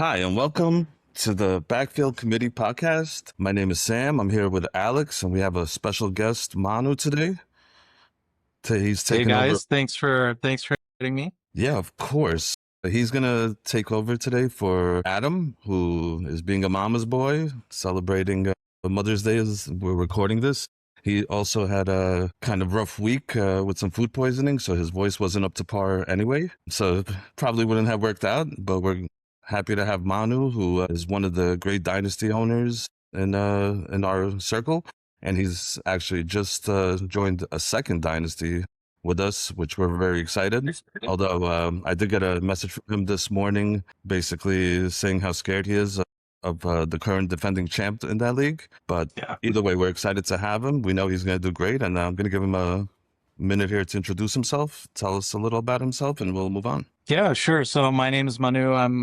Hi, and welcome to the Backfield Committee podcast. My name is Sam. I'm here with Alex, and we have a special guest, Manu, today. He's Hey taking over. guys, thanks for having me. Yeah, of course. He's going to take over today for Adam, who is being a mama's boy, celebrating Mother's Day as we're recording this. He also had a kind of rough week with some food poisoning, so his voice wasn't up to par anyway. So it probably wouldn't have worked out, but we're happy to have Manu, who is one of the great dynasty owners in our circle. And he's actually just joined a second dynasty with us, which we're very excited. Although I did get a message from him this morning, basically saying how scared he is of the current defending champ in that league. But Yeah. either way, we're excited to have him. We know he's going to do great, and I'm going to give him a minute here to introduce himself, tell us a little about himself, and we'll move on. Yeah, sure. So my name is Manu. I'm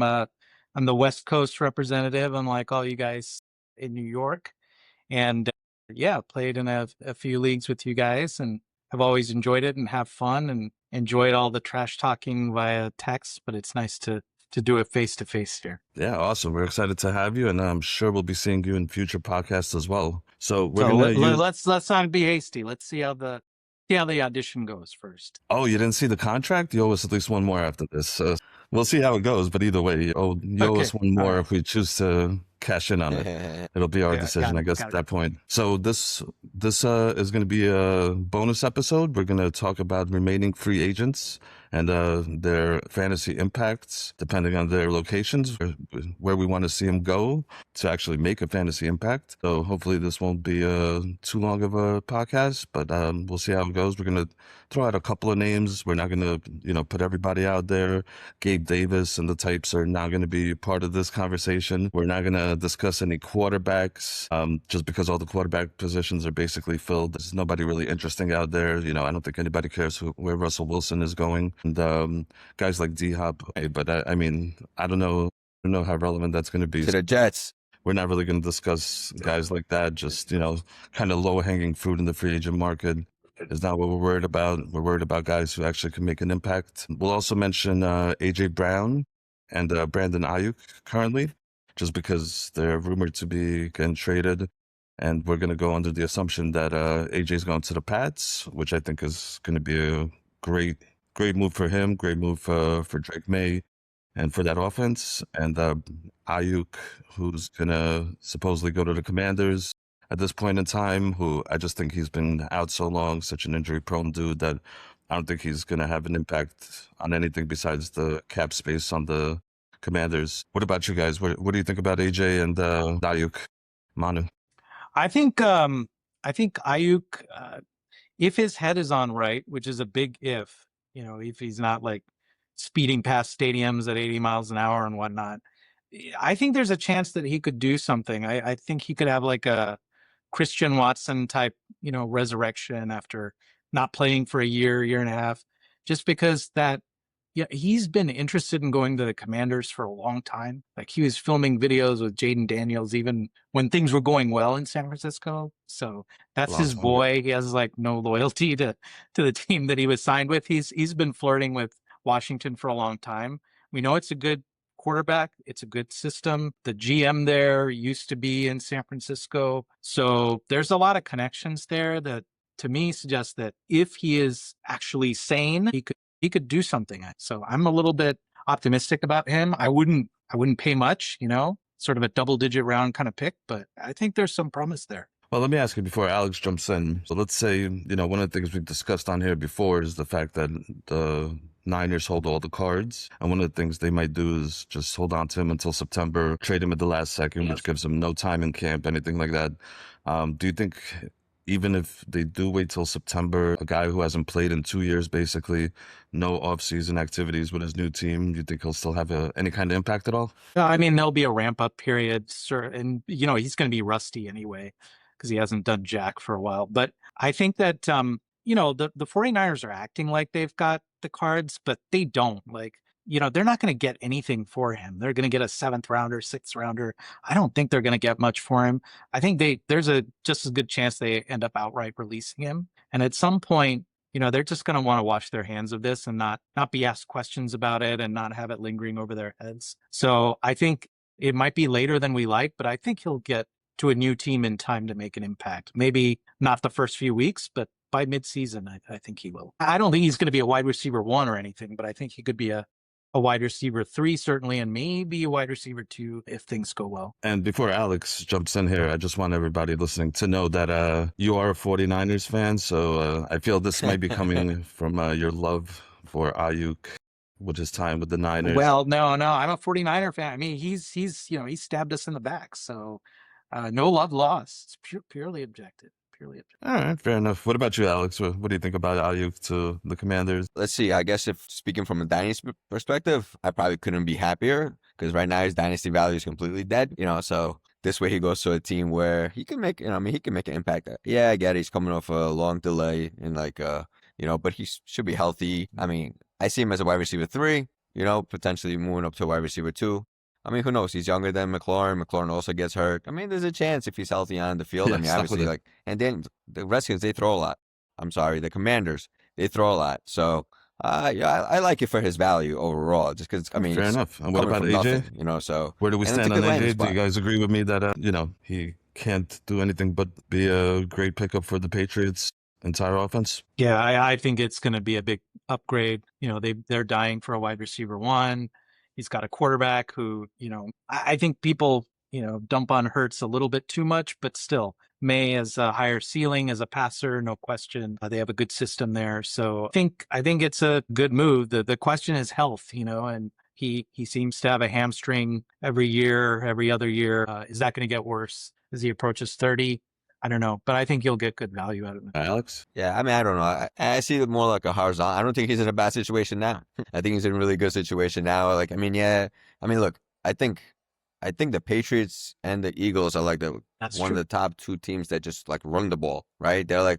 the West Coast representative, unlike all you guys in New York. And yeah, played in a few leagues with you guys and have always enjoyed it and have fun and enjoyed all the trash talking via text, but it's nice to do it face to face here. Yeah, awesome. We're excited to have you, and I'm sure we'll be seeing you in future podcasts as well. So we're So gonna use. let's not be hasty. Let's see how the audition goes first. Oh, you didn't see the contract? You owe us at least one more after this. So we'll see how it goes. But either way, you owe Okay. us one more All right. if we choose to cash in on it. It'll be our Yeah, decision, I guess, got at it. that point. So this is going to be a bonus episode. We're going to talk about remaining free agents and their fantasy impacts, depending on their locations, where we want to see them go to actually make a fantasy impact. So hopefully this won't be too long of a podcast, but we'll see how it goes. We're going to throw out a couple of names. We're not going to, put everybody out there. Gabe Davis and the types are not going to be part of this conversation. We're not going to discuss any quarterbacks, just because all the quarterback positions are basically filled. There's nobody really interesting out there. I don't think anybody cares where Russell Wilson is going. And guys like D-Hop, but I mean, I don't know how relevant that's going to be. To the Jets. We're not really going to discuss guys like that. Just, kind of low-hanging fruit in the free agent market is not what we're worried about. We're worried about guys who actually can make an impact. We'll also mention AJ Brown and Brandon Aiyuk currently, just because they're rumored to be getting traded. And we're going to go under the assumption that AJ's going to the Pats, which I think is going to be a great move for him, great move for Drake May and for that offense. And Aiyuk, who's going to supposedly go to the Commanders at this point in time, who I just think he's been out so long, such an injury-prone dude, that I don't think he's going to have an impact on anything besides the cap space on the Commanders. What about you guys? What do you think about AJ and Aiyuk? Manu? I think Aiyuk, if his head is on right, which is a big if he's not like speeding past stadiums at 80 miles an hour and whatnot, I think there's a chance that he could do something. I think he could have like a Christian Watson type, resurrection after not playing for a year and a half, just because he's been interested in going to the Commanders for a long time. Like he was filming videos with Jaden Daniels even when things were going well in San Francisco. So that's his boy. He has like no loyalty to the team that he was signed with. He's been flirting with Washington for a long time. We know it's a good quarterback. It's a good system. The GM there used to be in San Francisco. So there's a lot of connections there that to me suggest that if he is actually sane, he could do something. So I'm a little bit optimistic about him. I wouldn't pay much, sort of a double-digit round kind of pick, but I think there's some promise there. Well, let me ask you before Alex jumps in. So let's say, one of the things we've discussed on here before is the fact that the Niners hold all the cards. And one of the things they might do is just hold on to him until September, trade him at the last second, which gives him no time in camp, anything like that. Do you think even if they do wait till September, a guy who hasn't played in 2 years, basically no off-season activities with his new team, you think he'll still have any kind of impact at all? I mean, there'll be a ramp-up period, sir, and, he's going to be rusty anyway because he hasn't done jack for a while. But I think that, the 49ers are acting like they've got the cards, but they don't. Like, they're not going to get anything for him. They're going to get a 7th rounder, 6th rounder. I don't think they're going to get much for him. I think there's a just as good chance they end up outright releasing him. And at some point, they're just going to want to wash their hands of this and not be asked questions about it and not have it lingering over their heads. So I think it might be later than we like, but I think he'll get to a new team in time to make an impact. Maybe not the first few weeks, but by midseason, I think he will. I don't think he's going to be a wide receiver 1 or anything, but I think he could be a wide receiver 3, certainly, and maybe a wide receiver 2 if things go well. And before Alex jumps in here, I just want everybody listening to know that you are a 49ers fan, so I feel this might be coming from your love for Aiyuk with his time with the Niners. Well, no, I'm a 49er fan. I mean, he's he stabbed us in the back, so no love lost. It's purely objective. All right, fair enough. What about you, Alex? What do you think about Aiyuk to the Commanders? Let's see. I guess if speaking from a dynasty perspective, I probably couldn't be happier because right now his dynasty value is completely dead. So this way he goes to a team where he can make, he can make an impact. Yeah, I get it. He's coming off a long delay and but he should be healthy. I mean, I see him as a wide receiver 3, potentially moving up to a wide receiver 2. I mean, who knows? He's younger than McLaurin. McLaurin also gets hurt. I mean, there's a chance if he's healthy on the field. Yeah, I mean, obviously, and then the Redskins, they throw a lot. I'm sorry, the Commanders, they throw a lot. So, I like it for his value overall, just because, I mean, fair enough. And what about AJ? Nothing, so. Where do we stand on AJ? Do you guys agree with me that, he can't do anything but be a great pickup for the Patriots' entire offense? Yeah, I think it's going to be a big upgrade. They're dying for a wide receiver 1. He's got a quarterback who, I think people, dump on Hurts a little bit too much, but still, May has a higher ceiling as a passer, no question. They have a good system there. So I think it's a good move. The question is health, and he seems to have a hamstring every other year. Is that going to get worse as he approaches 30? I don't know, but I think you'll get good value out of it. Alex? Yeah, I mean, I don't know. I see it more like a horizontal. I don't think he's in a bad situation now. I think he's in a really good situation now. Look, I think the Patriots and the Eagles are like one of the top 2 teams that just like run the ball, right? They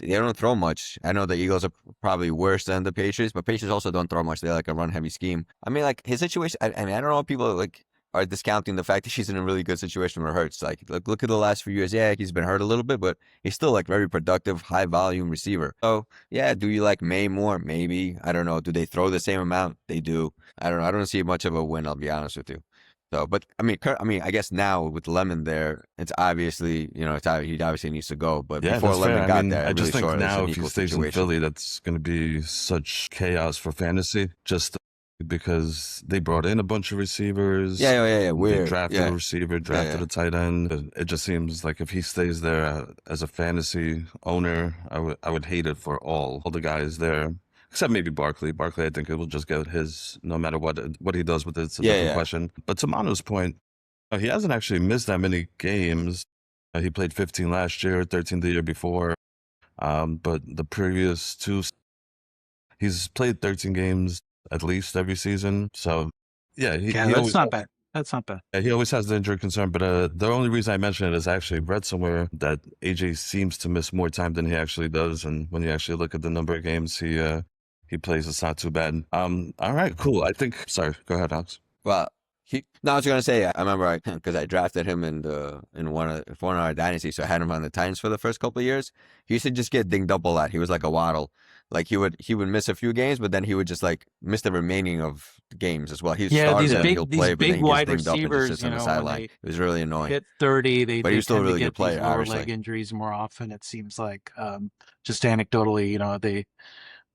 don't throw much. I know the Eagles are probably worse than the Patriots, but Patriots also don't throw much. They're like a run heavy scheme. I mean, like his situation. I don't know if people are discounting the fact that she's in a really good situation where Hurts. Look at the last few years. Yeah, he's been hurt a little bit, but he's still very productive, high volume receiver. So yeah, do you like May more? Maybe. I don't know. Do they throw the same amount? They do. I don't know. I don't see much of a win. I'll be honest with you. So, but I mean, I guess now with Lemon there, it's obviously, he obviously needs to go. But yeah, before Lemon got there, I just think now if he stays situation. in Philly, that's going to be such chaos for fantasy. Just because they brought in a bunch of receivers. Yeah. Weird. They drafted a receiver, drafted a tight end. It just seems like if he stays there as a fantasy owner, I would hate it for all the guys there. Except maybe Barkley. Barkley, I think it will just get his, no matter what he does with it. It's a different question. But to Manu's point, he hasn't actually missed that many games. He played 15 last year, 13 the year before. But the previous 2, he's played 13 games at least every season. So, yeah. That's not bad. That's not bad. Yeah, he always has the injury concern, but the only reason I mention it is I actually read somewhere that AJ seems to miss more time than he actually does. And when you actually look at the number of games he plays, it's not too bad. All right, cool. Sorry, go ahead, Alex. Well, I was going to say, I remember because I drafted him in one of our dynasties, so I had him on the Titans for the first couple of years. He used to just get dinged up a lot. He was like a Waddle. Like he would miss a few games, but then he would just miss the remaining of the games as well. He'll big wide receivers, on the sideline. It was really annoying. Hit 30, but he was still a really good player. Lower leg injuries more often. It seems like just anecdotally,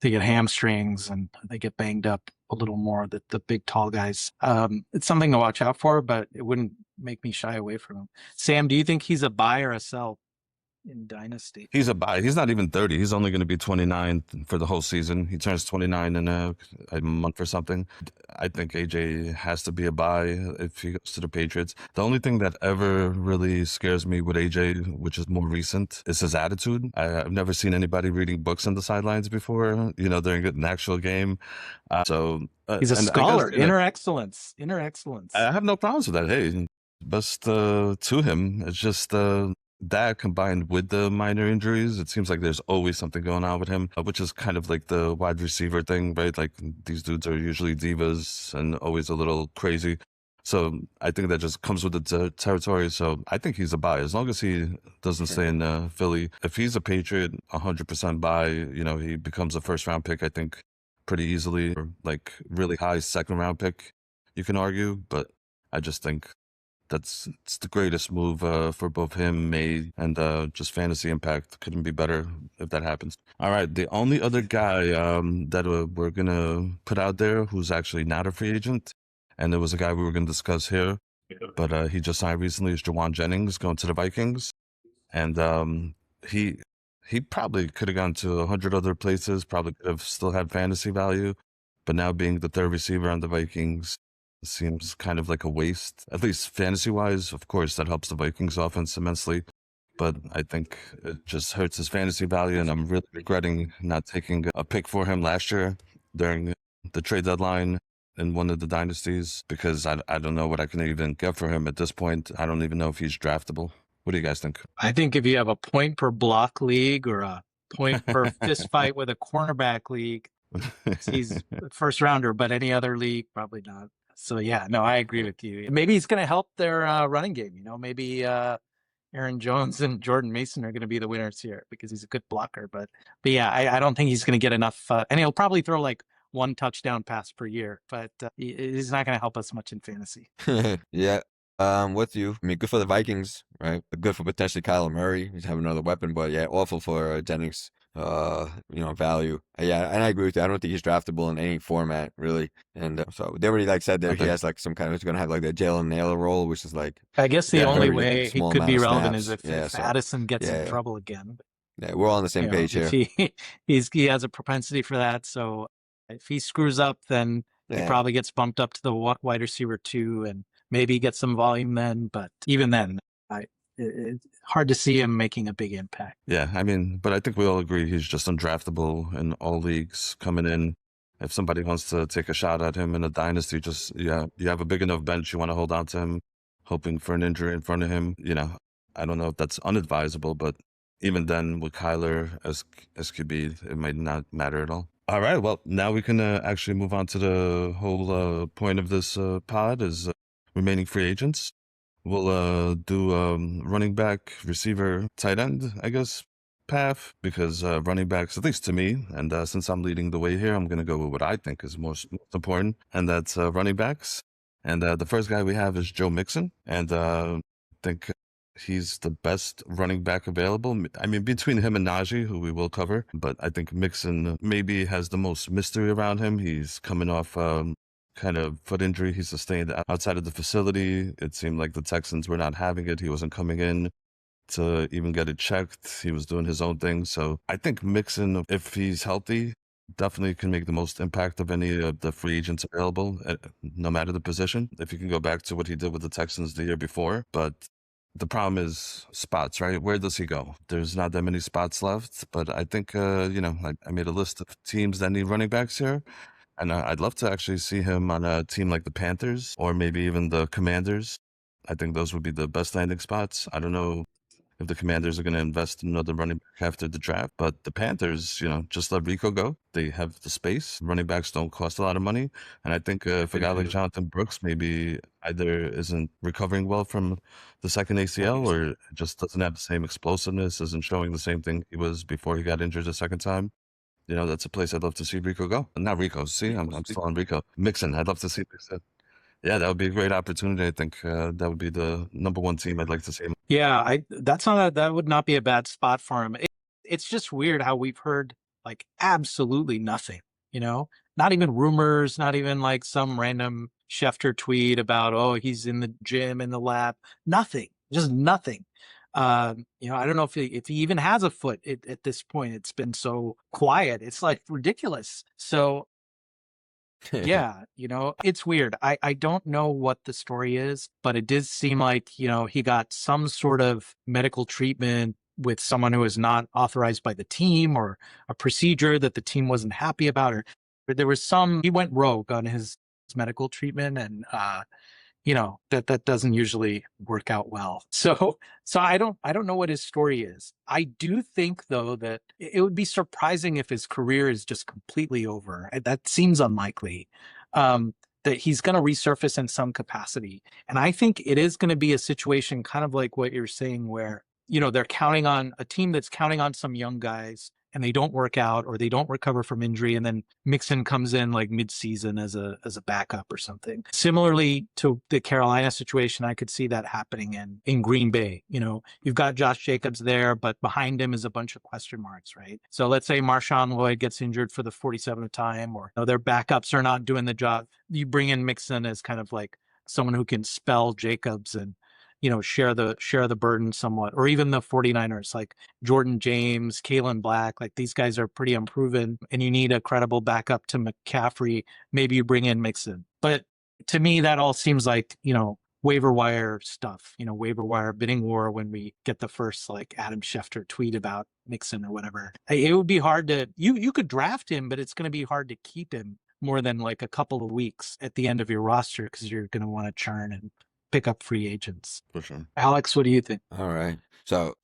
they get hamstrings and they get banged up a little more. The big tall guys. It's something to watch out for, but it wouldn't make me shy away from him. Sam, do you think he's a buy or a sell in Dynasty? He's a buy. He's not even 30. He's only going to be 29 for the whole season. He turns 29 in a month or something. I think AJ has to be a buy if he goes to the Patriots. The only thing that ever really scares me with AJ, which is more recent, is his attitude. I've never seen anybody reading books on the sidelines before, during an actual game. He's a scholar. Inner excellence. I have no problems with that. Hey, best to him. It's just that combined with the minor injuries, it seems like there's always something going on with him, which is kind of like the wide receiver thing, right? Like these dudes are usually divas and always a little crazy. So I think that just comes with the territory. So I think he's a buy as long as he doesn't stay in Philly. If he's a Patriot, 100% buy. You know, he becomes a first round pick, I think, pretty easily, or like really high second round pick, you can argue. But I just think it's the greatest move for both him, May, and just fantasy impact. Couldn't be better if that happens. All right, the only other guy that we're gonna put out there who's actually not a free agent, and there was a guy we were gonna discuss here, but he just signed recently, is Jauan Jennings going to the Vikings, and he probably could have gone to 100 other places, probably could have still had fantasy value, but now being the third receiver on the Vikings seems kind of like a waste, at least fantasy-wise. Of course, that helps the Vikings offense immensely, but I think it just hurts his fantasy value, and I'm really regretting not taking a pick for him last year during the trade deadline in one of the dynasties, because I don't know what I can even get for him at this point. I don't even know if he's draftable. What do you guys think? I think if you have a point per block league or a point per fist fight with a cornerback league, he's a first rounder, but any other league, probably not. So yeah, no, I agree with you. Maybe he's going to help their running game. You know, maybe Aaron Jones and Jordan Mason are going to be the winners here because he's a good blocker. But yeah, I don't think he's going to get enough. And he'll probably throw like one touchdown pass per year, but he's not going to help us much in fantasy. Yeah. With you. I mean, good for the Vikings, right? Good for potentially Kyler Murray. He's having another weapon, but yeah, awful for Jennings. Value. Yeah, and I agree with you. I don't think he's draftable in any format, really. And so they already said that he has some kind of, he's going to have the Jalen Naylor role, which is I guess the only way he could be relevant snaps. is if Addison gets in trouble again. Yeah, we're all on the same page here. He has a propensity for that. So if he screws up, then he probably gets bumped up to the wide receiver 2 and maybe get some volume then. But even then, it's hard to see him making a big impact. Yeah, I mean, but I think we all agree he's just undraftable in all leagues coming in. If somebody wants to take a shot at him in a dynasty, you have a big enough bench, you want to hold on to him, hoping for an injury in front of him. I don't know if that's unadvisable, but even then with Kyler as QB, it might not matter at all. All right, well, now we can actually move on to the whole point of this pod is remaining free agents. We'll do running back, receiver, tight end, I guess, path, because running backs, at least to me, and since I'm leading the way here, I'm going to go with what I think is most important, and that's running backs. And the first guy we have is Joe Mixon, and I think he's the best running back available. I mean, between him and Najee, who we will cover, but I think Mixon maybe has the most mystery around him. He's coming off kind of foot injury he sustained outside of the facility. It seemed like the Texans were not having it. He wasn't coming in to even get it checked. He was doing his own thing. So I think Mixon, if he's healthy, definitely can make the most impact of any of the free agents available, no matter the position. If you can go back to what he did with the Texans the year before. But the problem is spots, right? Where does he go? There's not that many spots left. But I think, I made a list of teams that need running backs here. And I'd love to actually see him on a team like the Panthers or maybe even the Commanders. I think those would be the best landing spots. I don't know if the Commanders are going to invest in another running back after the draft, but the Panthers, just let Rico go. They have the space. Running backs don't cost a lot of money. And I think if a guy like Jonathan Brooks maybe either isn't recovering well from the second ACL or just doesn't have the same explosiveness, isn't showing the same thing he was before he got injured the second time, that's a place I'd love to see Rico go. Not Rico. See, I'm still on Rico. Mixon. I'd love to see Mixon. Yeah, that would be a great opportunity. I think that would be the number one team I'd like to see him. Yeah, that would not be a bad spot for him. It's just weird how we've heard absolutely nothing, not even rumors, not even some random Schefter tweet about, he's in the gym, in the lab, nothing, just nothing. I don't know if he even has a foot at this point. It's been so quiet. It's ridiculous. So yeah, it's weird. I don't know what the story is, but it did seem like, he got some sort of medical treatment with someone who is not authorized by the team, or a procedure that the team wasn't happy about, or there was he went rogue on his medical treatment, and that doesn't usually work out well. So I don't know what his story is. I do think though that it would be surprising if his career is just completely over. That seems unlikely. that he's going to resurface in some capacity. And I think it is going to be a situation kind of like what you're saying where, they're counting on a team that's counting on some young guys and they don't work out or they don't recover from injury. And then Mixon comes in like mid-season as a backup or something. Similarly to the Carolina situation, I could see that happening in Green Bay. You've got Josh Jacobs there, but behind him is a bunch of question marks, right? So let's say Marshawn Lloyd gets injured for the 47th time, or their backups are not doing the job. You bring in Mixon as kind of like someone who can spell Jacobs and share the burden somewhat, or even the 49ers, like Jordan James, Kalen Black, like these guys are pretty unproven and you need a credible backup to McCaffrey. Maybe you bring in Mixon. But to me, that all seems like, waiver wire stuff, waiver wire bidding war when we get the first like Adam Schefter tweet about Mixon or whatever. It would be hard to, you could draft him, but it's going to be hard to keep him more than like a couple of weeks at the end of your roster because you're going to want to churn and pick up free agents. For sure. Alex, what do you think? All right. So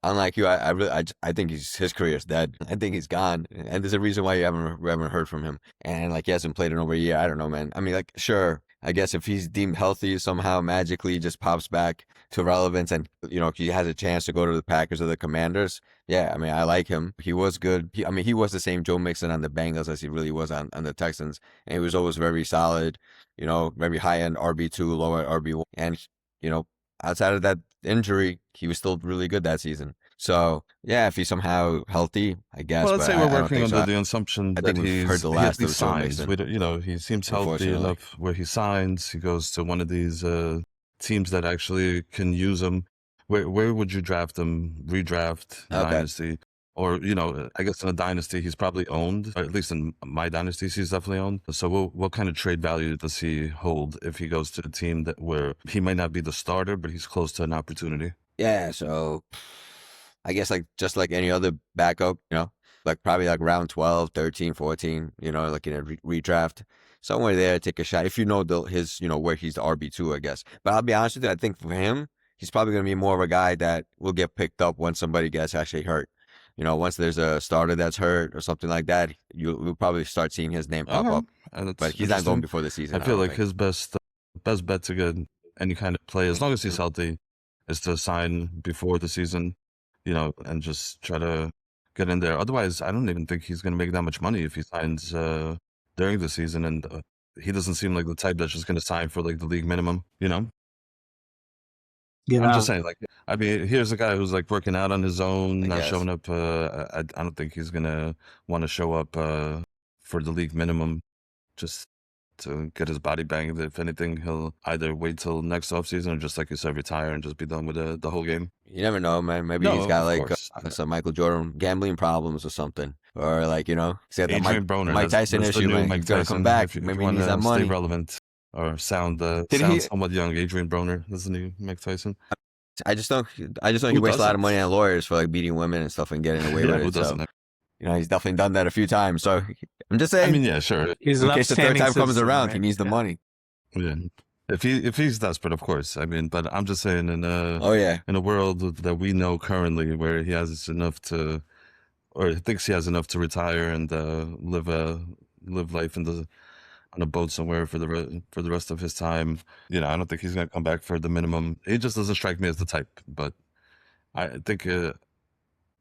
unlike you, I think his career is dead. I think he's gone, and there's a reason why you haven't heard from him. And like he hasn't played in over a year. I don't know, man. I mean, like sure, I guess if he's deemed healthy somehow magically just pops back to relevance, and he has a chance to go to the Packers or the Commanders. Yeah, I mean, I like him. He was good. He was the same Joe Mixon on the Bengals as he really was on the Texans, and he was always very solid. Very high end RB2, low end RB1, and outside of that injury, he was still really good that season. So yeah, if he's somehow healthy, I guess. Well, let's say we're working under the assumption I that think we've heard the last of Joe Mixon. He seems healthy enough where he signs. He goes to one of these teams that actually can use him. Where would you draft him? Redraft, dynasty, or I guess in a dynasty he's probably owned. Or at least in my dynasties, he's definitely owned. So what kind of trade value does he hold if he goes to a team where he might not be the starter, but he's close to an opportunity? Yeah, so I guess just like any other backup, like probably like round 12, 13, 14, like in a redraft, somewhere there, take a shot. If his, where he's the RB2, I guess. But I'll be honest with you, I think for him, he's probably going to be more of a guy that will get picked up when somebody gets actually hurt. Once there's a starter that's hurt or something like that, you'll probably start seeing his name pop up. But he's not going before the season. I feel like his best bet to get any kind of play, as long as he's healthy, is to sign before the season, and just try to get in there. Otherwise, I don't even think he's going to make that much money if he signs during the season. And he doesn't seem like the type that's just going to sign for like the league minimum, Yeah, I'm just saying, here's a guy who's like working out on his own, not showing up. I don't think he's gonna want to show up for the league minimum just to get his body banged. If anything, he'll either wait till next offseason or just like you said, retire and just be done with the whole game. You never know, man. Maybe he's got some Michael Jordan gambling problems or something, or he's got Adrian Broner, Mike Tyson issue. Man, he's gonna come back. Maybe he needs that money. Stay relevant. Or sound somewhat young. Adrian Broner, isn't he, Mike Tyson? I just know he wastes a lot of money on lawyers for like beating women and stuff and getting away with it. Who doesn't? He's definitely done that a few times. So I'm just saying. I mean, yeah, sure. In case the third time comes around, he needs the money. Yeah. If he's desperate, of course. I mean, but I'm just saying in a world that we know currently where he has enough to, or thinks he has enough to retire and live life on a boat somewhere for the rest of his time. I don't think he's gonna come back for the minimum. He just doesn't strike me as the type. But I think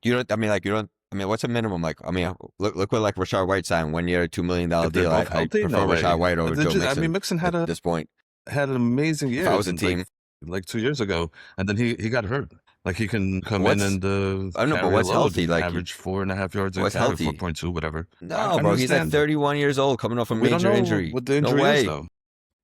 what's a minimum? Look what like Rashad White signed 1 year, $2 million deal. I prefer Rashad White over Joe Mixon. Mixon at this point had an amazing year. If I was a team, like 2 years ago, and then he got hurt. Like he can come in and I don't know, but what's healthy? Like average 4.5 yards. What's healthy? 4.2, whatever. No, bro, he's like 31 years old, coming off a major injury. What the injury is, though.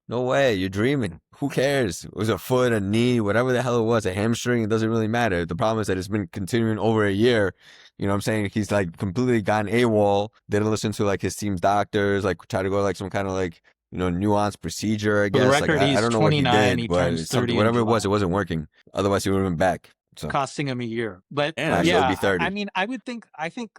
No way, you're dreaming. Who cares? It was a foot, a knee, whatever the hell it was, a hamstring. It doesn't really matter. The problem is that it's been continuing over a year. You know what I'm saying? He's like completely gone AWOL. Didn't listen to like his team's doctors. Like try to go like some kind of like nuanced procedure. I guess. For the record, I don't know what he did, he but whatever it was, it wasn't working. Otherwise, he would have been back. So. Costing him a year, but it'll be 30. I mean, I think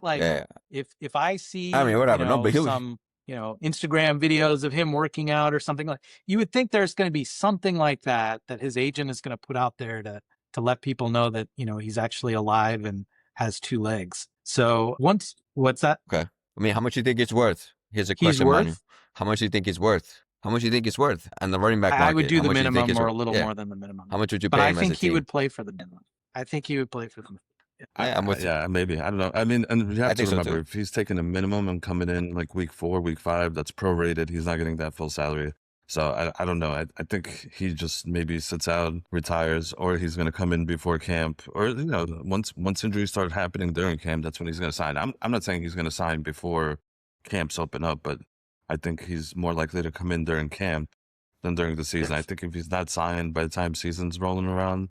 like if I see, whatever. But some Instagram videos of him working out or something like, you would think there's going to be something like that his agent is going to put out there to let people know that he's actually alive and has 2 legs. So what's that? Okay, I mean, how much do you think it's worth? Here's a question, Manu. How much do you think it's worth? How much do you think it's worth on the running back I would market? do How the much do you think minimum it's or worth? a little Yeah. more than the minimum. How much would you But pay I him as a think he team? would play for the minimum. I think he would play for them. I'm with you. Yeah, maybe. I don't know. I mean, and you I have to think so remember, too. if he's taking a minimum and coming in like week 4, week 5, that's prorated. He's not getting that full salary. So I don't know. I think he just maybe sits out, retires, or he's going to come in before camp, or once injuries start happening during camp, that's when he's going to sign. I'm not saying he's going to sign before camps open up, but I think he's more likely to come in during camp than during the season. I think if he's not signed by the time season's rolling around,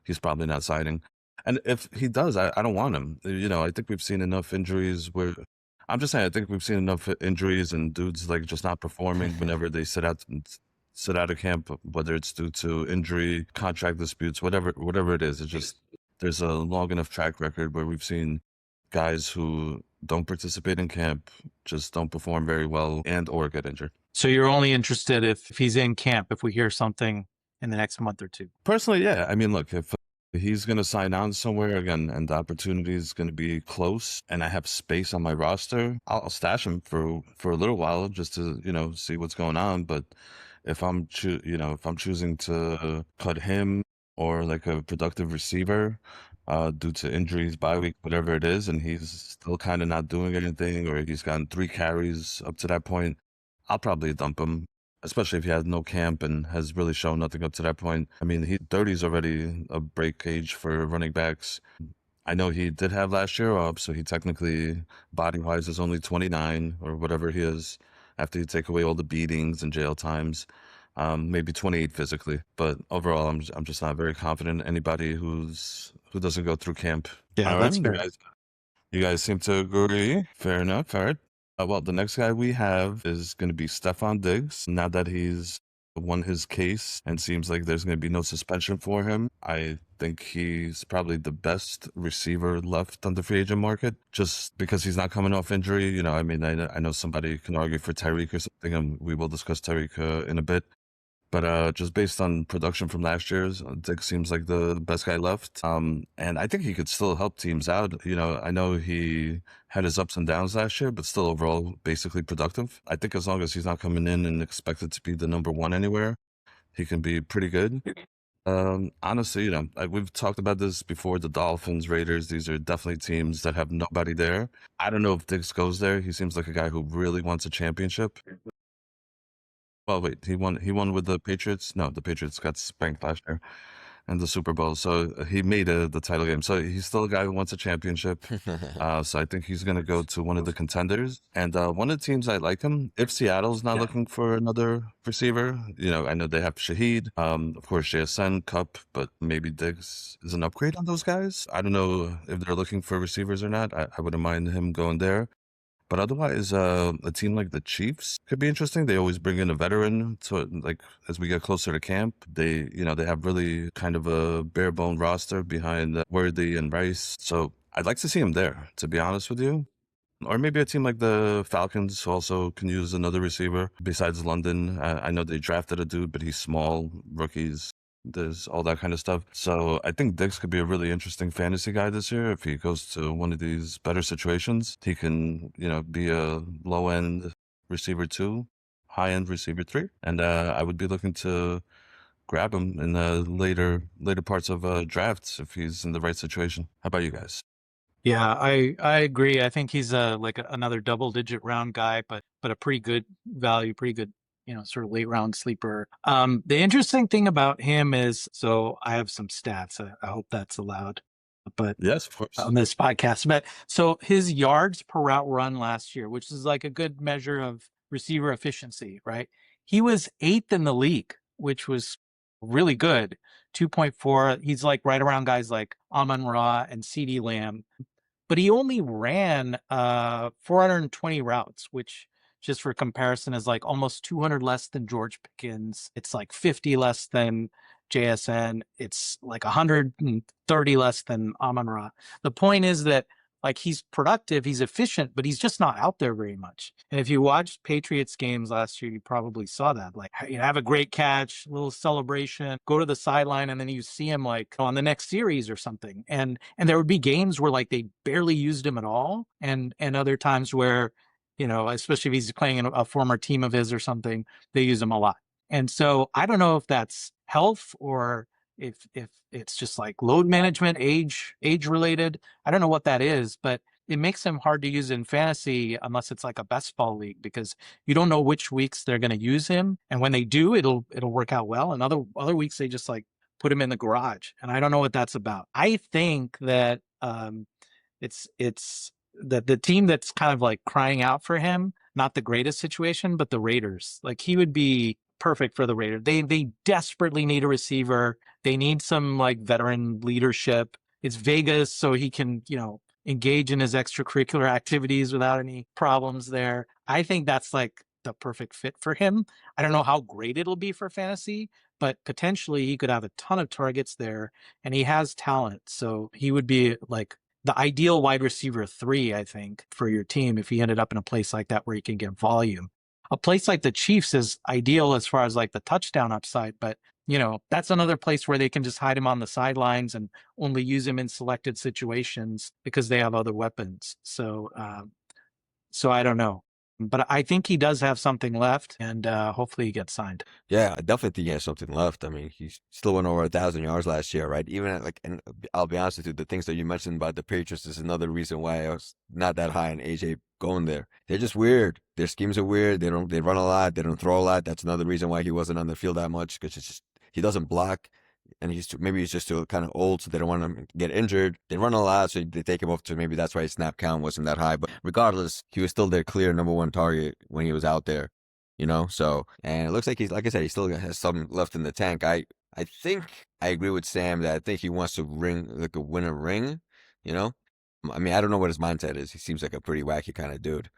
he's probably not signing. And if he does, I don't want him. I think we've seen enough injuries where I'm just saying I think we've seen enough injuries and dudes like just not performing whenever they sit out of camp, whether it's due to injury, contract disputes, whatever it is. It's just there's a long enough track record where we've seen guys who don't participate in camp just don't perform very well and or get injured. So you're only interested if he's in camp, if we hear something in the next month or two. Personally, yeah. I mean, look, if he's going to sign on somewhere again and the opportunity is going to be close and I have space on my roster, I'll stash him for a little while just to, see what's going on. But if I'm choosing to cut him or like a productive receiver due to injuries, bye week, whatever it is, and he's still kind of not doing anything, or he's gotten 3 carries up to that point, I'll probably dump him, especially if he has no camp and has really shown nothing up to that point. I mean, 30 is already a break age for running backs. I know he did have last year up, so he technically, body-wise, is only 29 or whatever he is after you take away all the beatings and jail times. Maybe 28 physically, but overall, I'm just not very confident in anybody who doesn't go through camp. Yeah, All that's right, fair. you guys seem to agree. Fair enough. All right. Well, the next guy we have is going to be Stefon Diggs. Now that he's won his case and seems like there's going to be no suspension for him, I think he's probably the best receiver left on the free agent market just because he's not coming off injury. I mean, I know somebody can argue for Tyreek or something, and we will discuss Tyreek in a bit. But just based on production from last year's, Dick seems like the best guy left. And I think he could still help teams out. I know he had his ups and downs last year, but still overall basically productive. I think as long as he's not coming in and expected to be the number 1 anywhere, he can be pretty good. Honestly, we've talked about this before. The Dolphins, Raiders, these are definitely teams that have nobody there. I don't know if Diggs goes there. He seems like a guy who really wants a championship. Well, wait, he won with the Patriots? No, the Patriots got spanked last year in the Super Bowl. So he made the title game. So he's still a guy who wants a championship. So I think he's going to go to one of the contenders. And one of the teams I like him, if Seattle's not looking for another receiver, I know they have Shaheed, of course, JSN, Cup, but maybe Diggs is an upgrade on those guys. I don't know if they're looking for receivers or not. I wouldn't mind him going there. But otherwise, a team like the Chiefs could be interesting. They always bring in a veteran. So, like, as we get closer to camp, they have really kind of a bare bone roster behind Worthy and Rice. So I'd like to see him there, to be honest with you. Or maybe a team like the Falcons also can use another receiver besides London. I know they drafted a dude, but he's small, rookies. There's all that kind of stuff. So I think Diggs could be a really interesting fantasy guy this year. If he goes to one of these better situations, he can, be a low end receiver 2, high end receiver 3. And I would be looking to grab him in the later parts of drafts if he's in the right situation. How about you guys? Yeah, I agree. I think he's another double-digit round guy, but a pretty good value, pretty good, sort of late round sleeper. The interesting thing about him is, so I have some stats. I hope that's allowed, but Yes, of course. on this podcast. But so his yards per route run last year, which is like a good measure of receiver efficiency, right? He was 8th in the league, which was really good. 2.4. He's like right around guys like Amon-Ra and CeeDee Lamb. But he only ran 420 routes, which just for comparison is like almost 200 less than George Pickens. It's like 50 less than JSN. It's like 130 less than Amon-Ra. The point is that like he's productive, he's efficient, but he's just not out there very much. And if you watched Patriots games last year, you probably saw that. Like, have a great catch, little celebration, go to the sideline, and then you see him like on the next series or something. And there would be games where like they barely used him at all, and other times where especially if he's playing in a former team of his or something, they use him a lot. And so I don't know if that's health or if it's just like load management, age related. I don't know what that is, but it makes him hard to use in fantasy unless it's like a best ball league, because you don't know which weeks they're going to use him, and when they do, it'll work out well, and other weeks they just like put him in the garage, and I don't know what that's about. I think that it's that the team that's kind of like crying out for him, not the greatest situation, but the Raiders. Like, he would be perfect for the Raiders. They desperately need a receiver. They need some like veteran leadership. It's Vegas, so he can, engage in his extracurricular activities without any problems there. I think that's like the perfect fit for him. I don't know how great it'll be for fantasy, but potentially he could have a ton of targets there, and he has talent. So he would be like the ideal wide receiver 3, I think, for your team if he ended up in a place like that where he can get volume. A place like the Chiefs is ideal as far as like the touchdown upside, but that's another place where they can just hide him on the sidelines and only use him in selected situations because they have other weapons. So I don't know. But I think he does have something left, and hopefully he gets signed. Yeah, I definitely think he has something left. I mean, he still went over 1,000 yards last year, right? Even and I'll be honest with you, the things that you mentioned about the Patriots is another reason why I was not that high on AJ going there. They're just weird. Their schemes are weird. They run a lot. They don't throw a lot. That's another reason why he wasn't on the field that much, because it's just he doesn't block. And maybe he's just too kind of old, so they don't want him to get injured. They run a lot, so they take him off. So maybe that's why his snap count wasn't that high. But regardless, he was still their clear number 1 target when he was out there, So, and it looks like like I said, he still has some left in the tank. I think I agree with Sam that I think he wants to win a ring, I mean, I don't know what his mindset is. He seems like a pretty wacky kind of dude,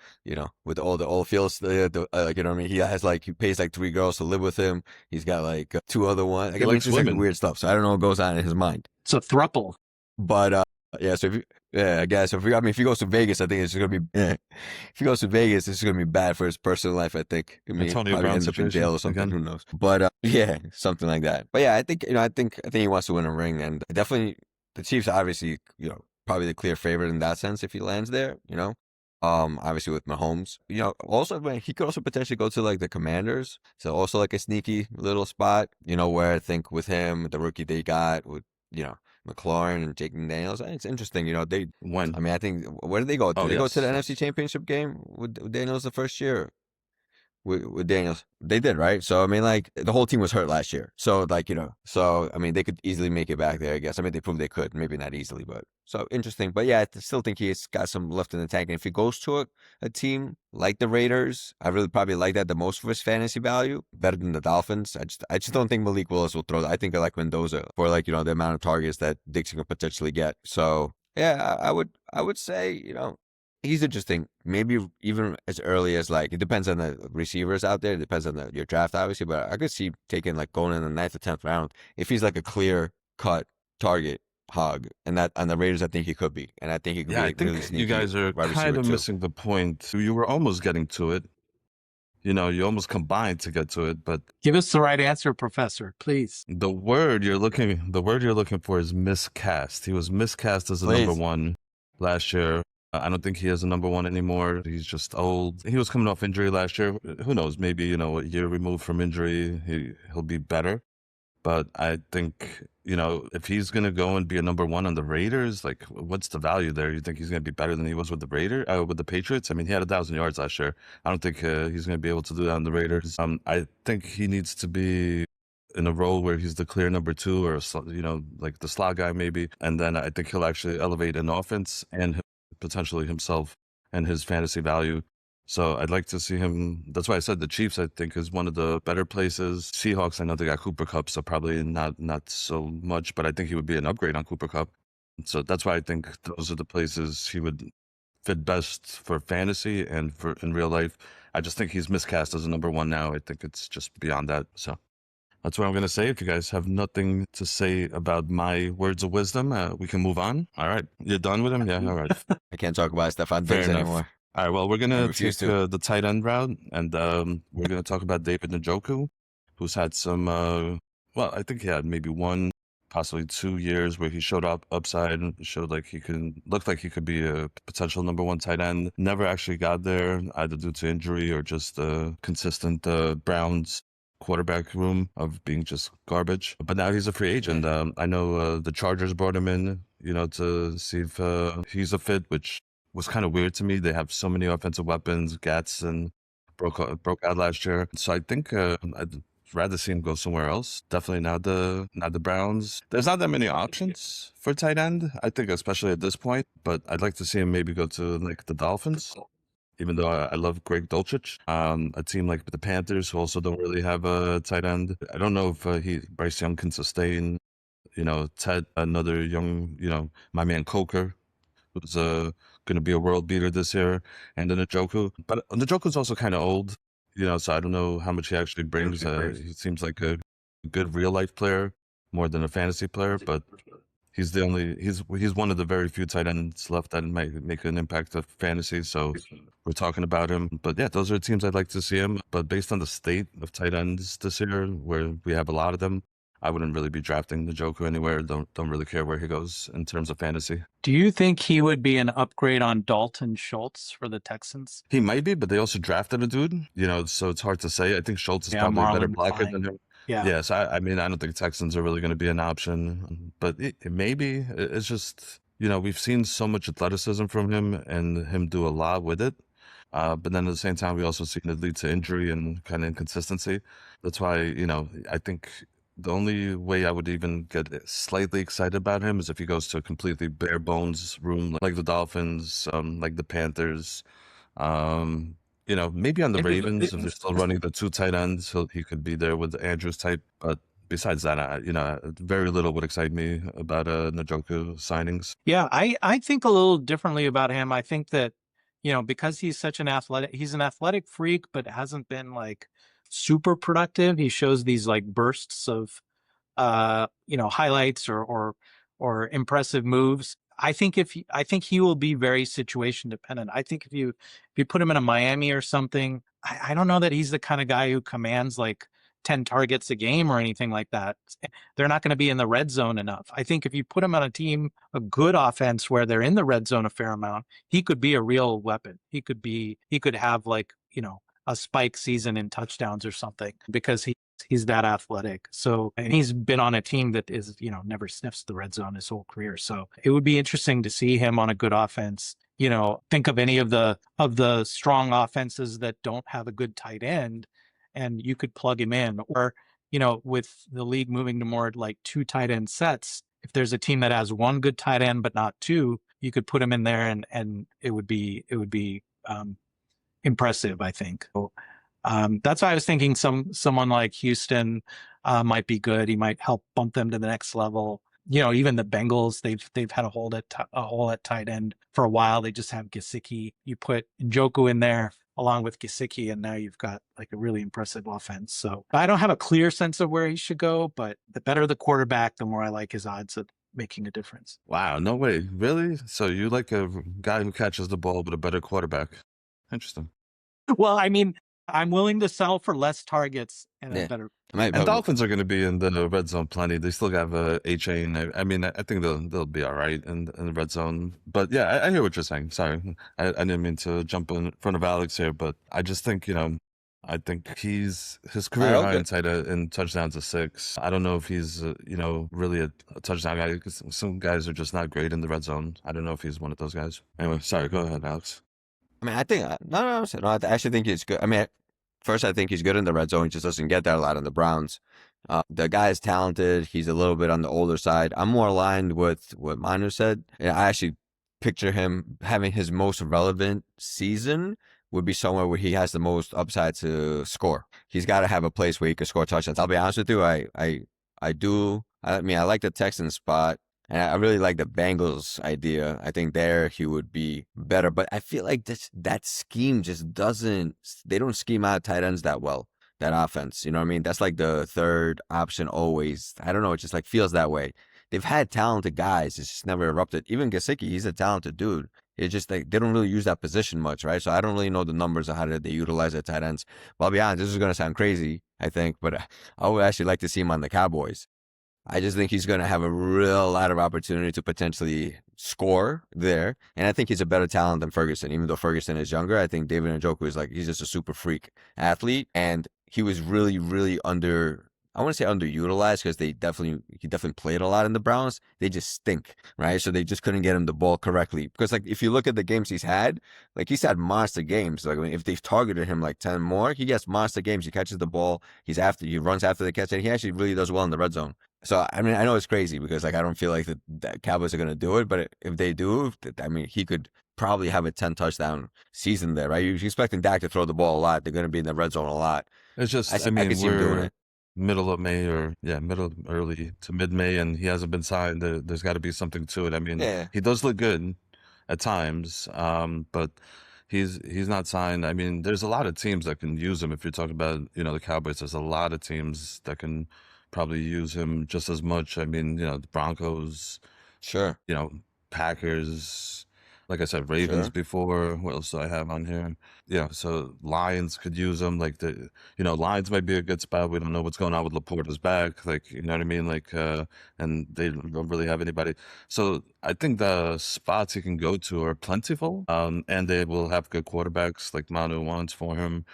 with all the feels, he has he pays like 3 girls to live with him. He's got like 2 other ones. He likes women. Weird stuff. So I don't know what goes on in his mind. It's a throuple. But yeah, so I guess if he goes to Vegas, I think it's gonna be. If he goes to Vegas, it's gonna be bad for his personal life. I think. I mean, Antonio Brown ends up in jail or something. again. Who knows? But yeah, something like that. But yeah, I think I think he wants to win a ring, and definitely the Chiefs, obviously, probably the clear favorite in that sense if he lands there. Obviously with Mahomes, also he could also potentially go to like the Commanders. So also like a sneaky little spot, where I think with him, the rookie they got with, McLaurin and Jake Daniels, it's interesting. I think, where did they go? Did they go to the NFC Championship game with Daniels the first year? With Daniels, they did, right? So I mean, like, the whole team was hurt last year, so so I mean, they could easily make it back there, I guess. I mean, they proved they could, maybe not easily, but so interesting. But yeah, I still think he's got some left in the tank, and if he goes to a team like the Raiders, I really probably like that the most for his fantasy value, better than the Dolphins. I just don't think Malik Willis will throw. I think I like Mendoza for the amount of targets that Dixon could potentially get. So yeah, I would say he's interesting. Maybe even as early as it depends on the receivers out there. It depends on your draft, obviously. But I could see taking going in the 9th or 10th round if he's like a clear cut target hog. And that on the Raiders, I think he could be. And I think he could be I think really sneaky. You guys are kind of missing the point. You were almost getting to it. You almost combined to get to it, but give us the right answer, Professor, please. The word you're looking for is miscast. He was miscast as a number 1 last year. I don't think he is a number 1 anymore. He's just old. He was coming off injury last year. Who knows? Maybe, a year removed from injury, he'll be better. But I think, if he's going to go and be a number 1 on the Raiders, what's the value there? You think he's going to be better than he was with with the Patriots? I mean, he had 1,000 yards last year. I don't think he's going to be able to do that on the Raiders. I think he needs to be in a role where he's the clear number 2 or, like the slot guy maybe. And then I think he'll actually elevate an offense and potentially himself and his fantasy value. So I'd like to see him. That's why I said the Chiefs, I think, is one of the better places. Seahawks, I know they got Cooper Kupp, so probably not so much, but I think he would be an upgrade on Cooper Kupp. So that's why I think those are the places he would fit best for fantasy and for in real life. I just think he's miscast as a number 1 now. I think it's just beyond that. So that's what I'm going to say. If you guys have nothing to say about my words of wisdom, we can move on. All right. You're done with him? Yeah, all right. I can't talk about Stefon Diggs anymore. All right, well, we're going to take the tight end route, and we're going to talk about David Njoku, who's had some, I think he had maybe 1 possibly 2 years where he showed up upside and showed like looked like he could be a potential number one tight end. Never actually got there, either due to injury or just consistent Browns quarterback room of being just garbage. But now he's a free agent. I know the Chargers brought him in, to see if he's a fit, which was kind of weird to me. They have so many offensive weapons. Gatson broke out last year, so I think I'd rather see him go somewhere else. Definitely not the Browns. There's not that many options for tight end, I think, especially at this point. But I'd like to see him maybe go to like the Dolphins. Even though I love Greg Dulcich, a team like the Panthers who also don't really have a tight end. I don't know if Bryce Young can sustain, Ted, another young, my man Coker, who's going to be a world beater this year, and then Njoku. But Njoku's also kind of old, so I don't know how much he actually brings. He seems like a good real life player more than a fantasy player, but he's one of the very few tight ends left that might make an impact of fantasy. So we're talking about him. But yeah, those are teams I'd like to see him. But based on the state of tight ends this year, where we have a lot of them, I wouldn't really be drafting the Njoku anywhere. Don't really care where he goes in terms of fantasy. Do you think he would be an upgrade on Dalton Schultz for the Texans? He might be, but they also drafted a dude, so it's hard to say. I think Schultz is probably a better blocker than him. Yeah. So I mean, I don't think Texans are really going to be an option, but it maybe. It's just, we've seen so much athleticism from him and him do a lot with it. But then at the same time, we also seen it lead to injury and kind of inconsistency. That's why, I think the only way I would even get slightly excited about him is if he goes to a completely bare bones room like the Dolphins, like the Panthers. Maybe on the Ravens, if they're still running the two tight ends, he could be there with the Andrews type. But besides that, very little would excite me about Njoku signings. Yeah, I think a little differently about him. I think that, because he's an athletic freak, but hasn't been like super productive. He shows these like bursts of, highlights or impressive moves. I think he will be very situation dependent. I think if you put him in a Miami or something, I don't know that he's the kind of guy who commands like 10 targets a game or anything like that. They're not going to be in the red zone enough. I think if you put him on a good offense where they're in the red zone a fair amount, he could be a real weapon. He could have like, a spike season in touchdowns or something because he's that athletic. So, and he's been on a team that is, never sniffs the red zone his whole career. So it would be interesting to see him on a good offense. Think of any of the strong offenses that don't have a good tight end, and you could plug him in. Or, with the league moving to more like two tight end sets, if there's a team that has one good tight end but not two, you could put him in there and it would be impressive, I think. So, that's why I was thinking someone like Houston might be good. He might help bump them to the next level. Even the Bengals, they've had a hole at tight end for a while. They just have Gesicki. You put Njoku in there along with Gesicki, and now you've got like a really impressive offense. So I don't have a clear sense of where he should go, but the better the quarterback, the more I like his odds of making a difference. Wow, no way, really? So you like a guy who catches the ball but a better quarterback? Interesting. Well, I mean, I'm willing to sell for less targets and a better. And Dolphins are going to be in the red zone plenty. They still have A-Chain. I mean, I think they'll be all right in the red zone. But yeah, I hear what you're saying. Sorry, I didn't mean to jump in front of Alex here, but I just think I think his career high in touchdowns is 6. I don't know if he's really a touchdown guy because some guys are just not great in the red zone. I don't know if he's one of those guys. Anyway, sorry. Go ahead, Alex. I mean, I think no. I actually think he's good. I mean, first, I think he's good in the red zone. He just doesn't get that a lot in the Browns. The guy is talented. He's a little bit on the older side. I'm more aligned with what Manu said. And I actually picture him having his most relevant season would be somewhere where he has the most upside to score. He's got to have a place where he can score touchdowns. I'll be honest with you. I do. I mean, I like the Texans spot. And I really like the Bengals idea. I think there he would be better. But I feel like that scheme just they don't scheme out tight ends that well, that offense. You know what I mean? That's like the third option always. I don't know. It just like feels that way. They've had talented guys. It's just never erupted. Even Gesicki, he's a talented dude. It's just like they don't really use that position much, right? So I don't really know the numbers of how they utilize their tight ends. But I'll be honest, this is going to sound crazy, I think. But I would actually like to see him on the Cowboys. I just think he's going to have a real lot of opportunity to potentially score there. And I think he's a better talent than Ferguson. Even though Ferguson is younger, I think David Njoku is like, he's just a super freak athlete. And he was really, really I want to say underutilized because he definitely played a lot in the Browns. They just stink, right? So they just couldn't get him the ball correctly. Because like, if you look at the games he's had monster games. Like, I mean, if they've targeted him like 10 more, he gets monster games. He catches the ball. He runs after the catch, and he actually really does well in the red zone. So, I mean, I know it's crazy because, like, I don't feel like the Cowboys are going to do it, but if they do, I mean, he could probably have a 10 touchdown season there, right? You're expecting Dak to throw the ball a lot. They're going to be in the red zone a lot. It's just, I I mean, could see him doing we're it. middle of May early to mid May, and he hasn't been signed. There's got to be something to it. I mean, Yeah, he does look good at times, but he's not signed. I mean, there's a lot of teams that can use him. If you're talking about, the Cowboys, there's a lot of teams that can probably use him just as much. I mean, the Broncos, sure, Packers, like I said, Ravens sure. before. What else do I have on here? Yeah, so Lions could use him. Like Lions might be a good spot. We don't know what's going on with Laporta's back. Like, you know what I mean? Like, and they don't really have anybody. So I think the spots he can go to are plentiful. And they will have good quarterbacks like Manu wants for him.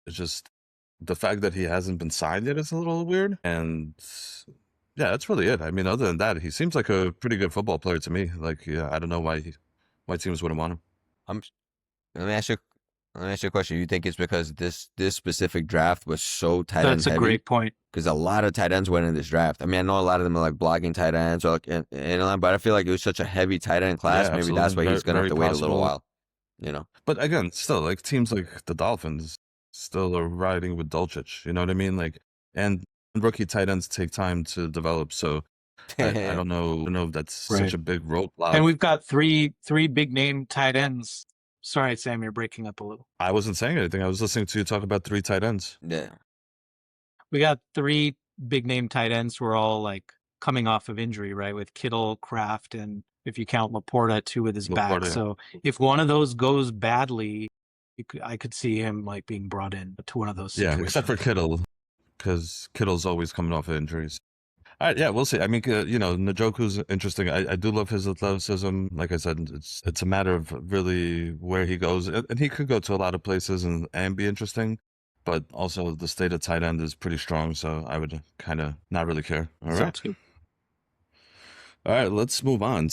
It's just the fact that he hasn't been signed yet is a little weird. And yeah, that's really it. I mean, other than that, he seems like a pretty good football player to me. Like, yeah, I don't know why teams wouldn't want him. I'm, let me ask you, let me ask you a question. You think it's because this specific draft was so tight end That's a heavy? great point. Because a lot of tight ends went in this draft. I mean, I know a lot of them are like blocking tight ends or like but I feel like it was such a heavy tight end class. Yeah, Maybe that's absolutely. why he's gonna have Very to wait a little possible. while. But again, still, like teams like the Dolphins still are riding with Dulcich. You know what I mean? Like, and rookie tight ends take time to develop. So I don't know. I don't know if that's such a big roadblock. And we've got three big name tight ends. Sorry, Sam, you're breaking up a little. I wasn't saying anything. I was listening to you talk about 3 tight ends. Yeah. We got 3 big name tight ends who are all like coming off of injury, right? With Kittle, Kraft, and if you count Laporta too with his back. Laporta. So if one of those goes badly, I could see him like being brought in to one of those Yeah, situations. except for Kittle, because Kittle's always coming off of injuries. All right, yeah, we'll see. I mean, Njoku's interesting. I do love his athleticism. Like I said, it's a matter of really where he goes, and he could go to a lot of places and be interesting. But also, the state of tight end is pretty strong, so I would kind of not really care. All right. Sounds good. All right, let's move on.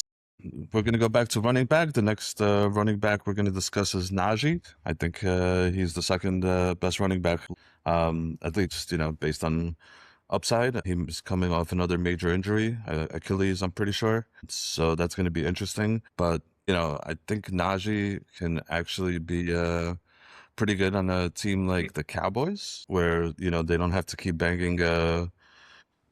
We're going to go back to running back. The next running back we're going to discuss is Najee. I think he's the second best running back, at least, based on upside. He's coming off another major injury, Achilles, I'm pretty sure. So that's going to be interesting. But, I think Najee can actually be pretty good on a team like the Cowboys, where, they don't have to keep banging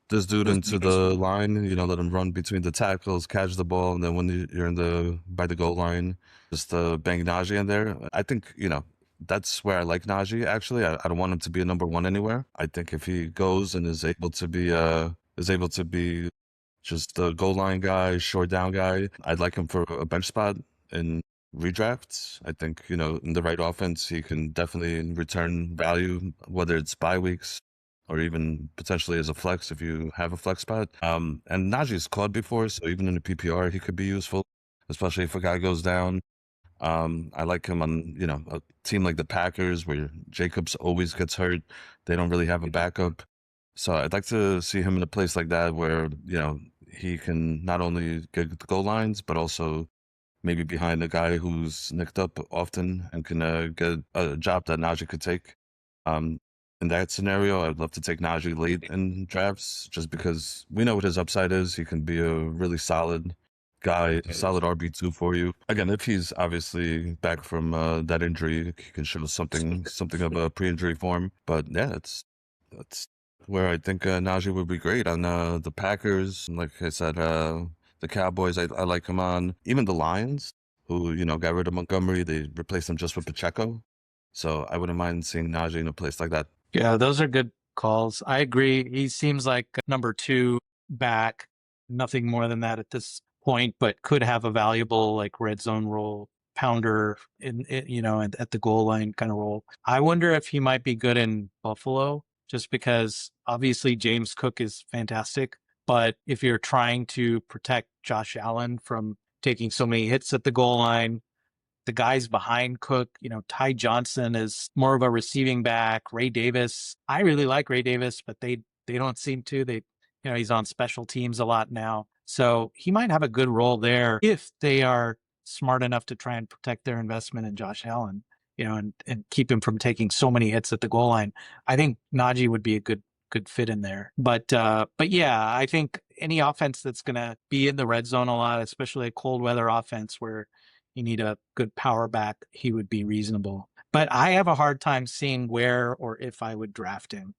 this dude into the line, let him run between the tackles, catch the ball, and then when you're by the goal line, just bang Najee in there. I think, that's where I like Najee, actually. I don't want him to be a number 1 anywhere. I think if he goes and is able to be just a goal line guy, short down guy, I'd like him for a bench spot in redrafts. I think, in the right offense, he can definitely return value, whether it's bye weeks or even potentially as a flex if you have a flex spot. And Najee's caught before, so even in the PPR, he could be useful, especially if a guy goes down. I like him on, a team like the Packers where Jacobs always gets hurt. They don't really have a backup. So I'd like to see him in a place like that where, he can not only get the goal lines, but also maybe behind a guy who's nicked up often and can get a job that Najee could take. In that scenario, I'd love to take Najee late in drafts just because we know what his upside is. He can be a really solid guy, solid RB2 for you. Again, if he's obviously back from that injury, he can show something of a pre-injury form. But yeah, that's where I think Najee would be great on the Packers. Like I said, the Cowboys, I like him on. Even the Lions, who, got rid of Montgomery, they replaced him just with Pacheco. So I wouldn't mind seeing Najee in a place like that. Yeah, those are good calls. I agree. He seems like number 2 back, nothing more than that at this point, but could have a valuable like red zone role, pounder at the goal line kind of role. I wonder if he might be good in Buffalo. just because obviously James Cook is fantastic. But if you're trying to protect Josh Allen from taking so many hits at the goal line, the guys behind Cook, Ty Johnson is more of a receiving back. Ray Davis, I really like Ray Davis, but they don't seem to. He's on special teams a lot now. So he might have a good role there if they are smart enough to try and protect their investment in Josh Allen, and keep him from taking so many hits at the goal line. I think Najee would be a good fit in there. But yeah, I think any offense that's going to be in the red zone a lot, especially a cold weather offense where you need a good power back, he would be reasonable. But I have a hard time seeing where or if I would draft him.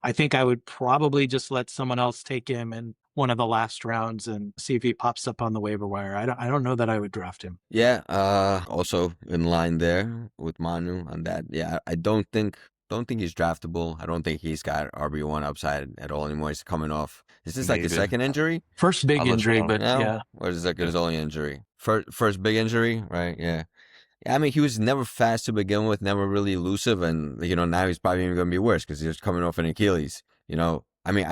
I think I would probably just let someone else take him in one of the last rounds and see if he pops up on the waiver wire. I don't know that I would draft him. Yeah, also in line there with Manu on that. Yeah, I don't think he's draftable. I don't think he's got RB1 upside at all anymore. He's coming off. Is this like his Maybe. second injury? First big injury, but yeah. Or is that his only injury? First big injury, right? Yeah. Yeah, I mean, he was never fast to begin with, never really elusive, and now he's probably even going to be worse because he's coming off an Achilles. I mean,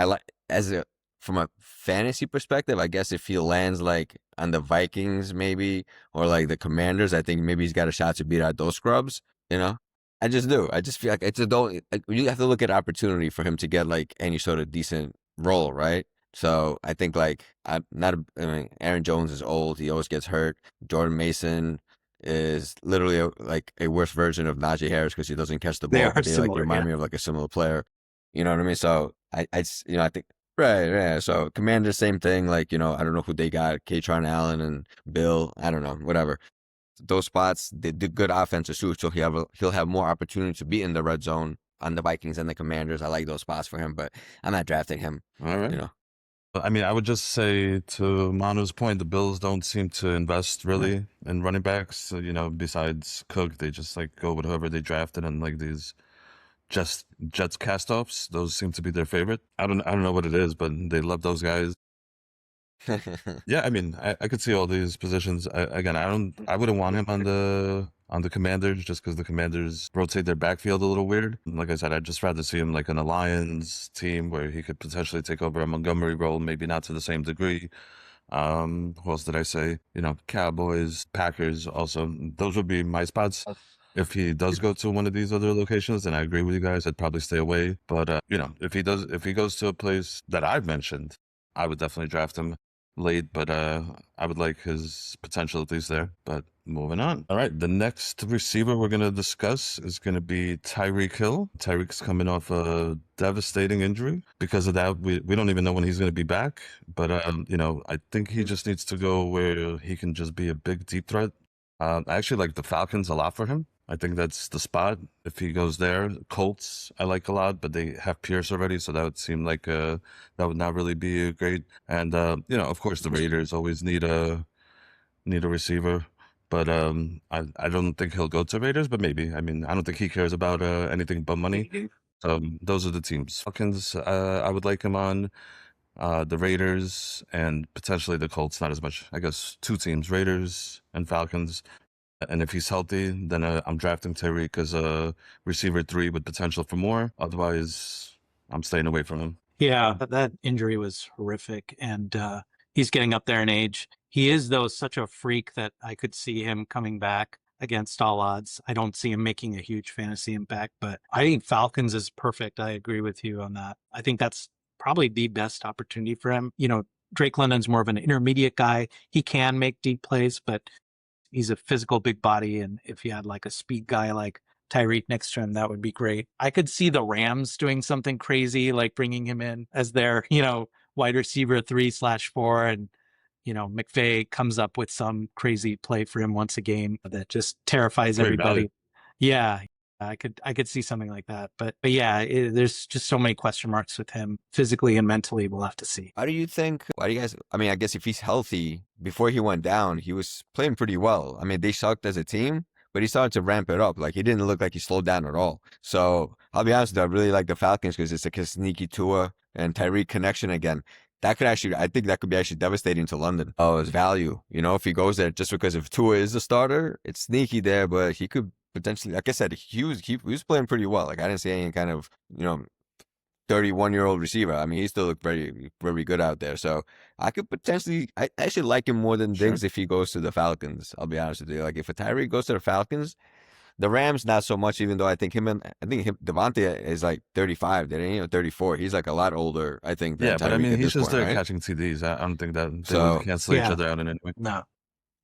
from a fantasy perspective, I guess if he lands like on the Vikings maybe or like the Commanders, I think maybe he's got a shot to beat out those scrubs. I just do. I just feel like you have to look at opportunity for him to get like any sort of decent role, right? So I think Aaron Jones is old. He always gets hurt. Jordan Mason is literally a worse version of Najee Harris because he doesn't catch the ball. They remind me of like a similar player. You know what I mean? So I think right. So Commanders, same thing. I don't know who they got. Katron Allen and Bill. I don't know. Whatever. Those spots, they do good offensive too, so he'll have more opportunity to be in the red zone on the Vikings and the Commanders. I like those spots for him, but I'm not drafting him. All right. I mean, I would just say to Manu's point, the Bills don't seem to invest really in running backs. So, besides Cook, they just go with whoever they drafted, and these Jets castoffs, those seem to be their favorite. I don't know what it is, but they love those guys. Yeah, I mean, I could see all these positions. I wouldn't want him on the Commanders just because the Commanders rotate their backfield a little weird. Like I said, I'd just rather see him like in a Lions team where he could potentially take over a Montgomery role, maybe not to the same degree. Who else did I say? Cowboys, Packers also. Those would be my spots. If he does go to one of these other locations, then I agree with you guys. I'd probably stay away. But if he goes to a place that I've mentioned, I would definitely draft him late, but I would like his potential at least there. But moving on. All right, the next receiver we're going to discuss is going to be Tyreek Hill. Tyreek's coming off a devastating injury. Because of that, we don't even know when he's going to be back. But, I think he just needs to go where he can just be a big, deep threat. I actually like the Falcons a lot for him. I think that's the spot. If he goes there, Colts I like a lot, but they have Pierce already, so that would seem like that would not really be great. And of course, the Raiders always need a receiver, but I don't think he'll go to Raiders, but maybe. I mean, I don't think he cares about anything but money. So those are the teams. Falcons, I would like him on. The Raiders and potentially the Colts, not as much. I guess two teams, Raiders and Falcons. And if he's healthy, then I'm drafting Tyreek as a receiver 3 with potential for more. Otherwise, I'm staying away from him. Yeah, that injury was horrific, and he's getting up there in age. He is, though, such a freak that I could see him coming back against all odds. I don't see him making a huge fantasy impact, but I think Falcons is perfect. I agree with you on that. I think that's probably the best opportunity for him. Drake London's more of an intermediate guy. He can make deep plays, but he's a physical big body, and if you had like a speed guy like Tyreek next to him, that would be great. I could see the Rams doing something crazy, like bringing him in as their, wide receiver 3/4, and McVay comes up with some crazy play for him once a game that just terrifies everybody. Yeah, I could see something like that. But yeah, there's just so many question marks with him physically and mentally. We'll have to see. Why do you guys, I guess if he's healthy, before he went down, he was playing pretty well. I mean, they sucked as a team, but he started to ramp it up. Like, he didn't look like he slowed down at all. So I'll be honest with you, I really like the Falcons because it's like a sneaky Tua and Tyreek connection again. I think that could be actually devastating to London. His value, if he goes there just because if Tua is the starter, it's sneaky there, but he could potentially, like I said, he was playing pretty well. Like, I didn't see any kind of, 31-year-old receiver. I mean, he still looked very, very good out there. So I could potentially, I actually like him more than Sure. Diggs if he goes to the Falcons. I'll be honest with you. Like if a Tyreek goes to the Falcons, the Rams not so much. Even though I think Devontae is like 35, they ain't 34. He's like a lot older, I think, than Yeah, but I Tyreek mean, at he's this just point, there right? catching TDs. I don't think that they would So cancel each Yeah. other out in any way. No,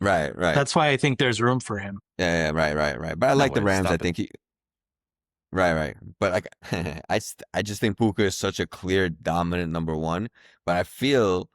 right. that's why I think there's room for him. Yeah, right. But I No like the way, Rams. stop I it. think he. Right. But like, I just think Puka is such a clear dominant number one. But I feel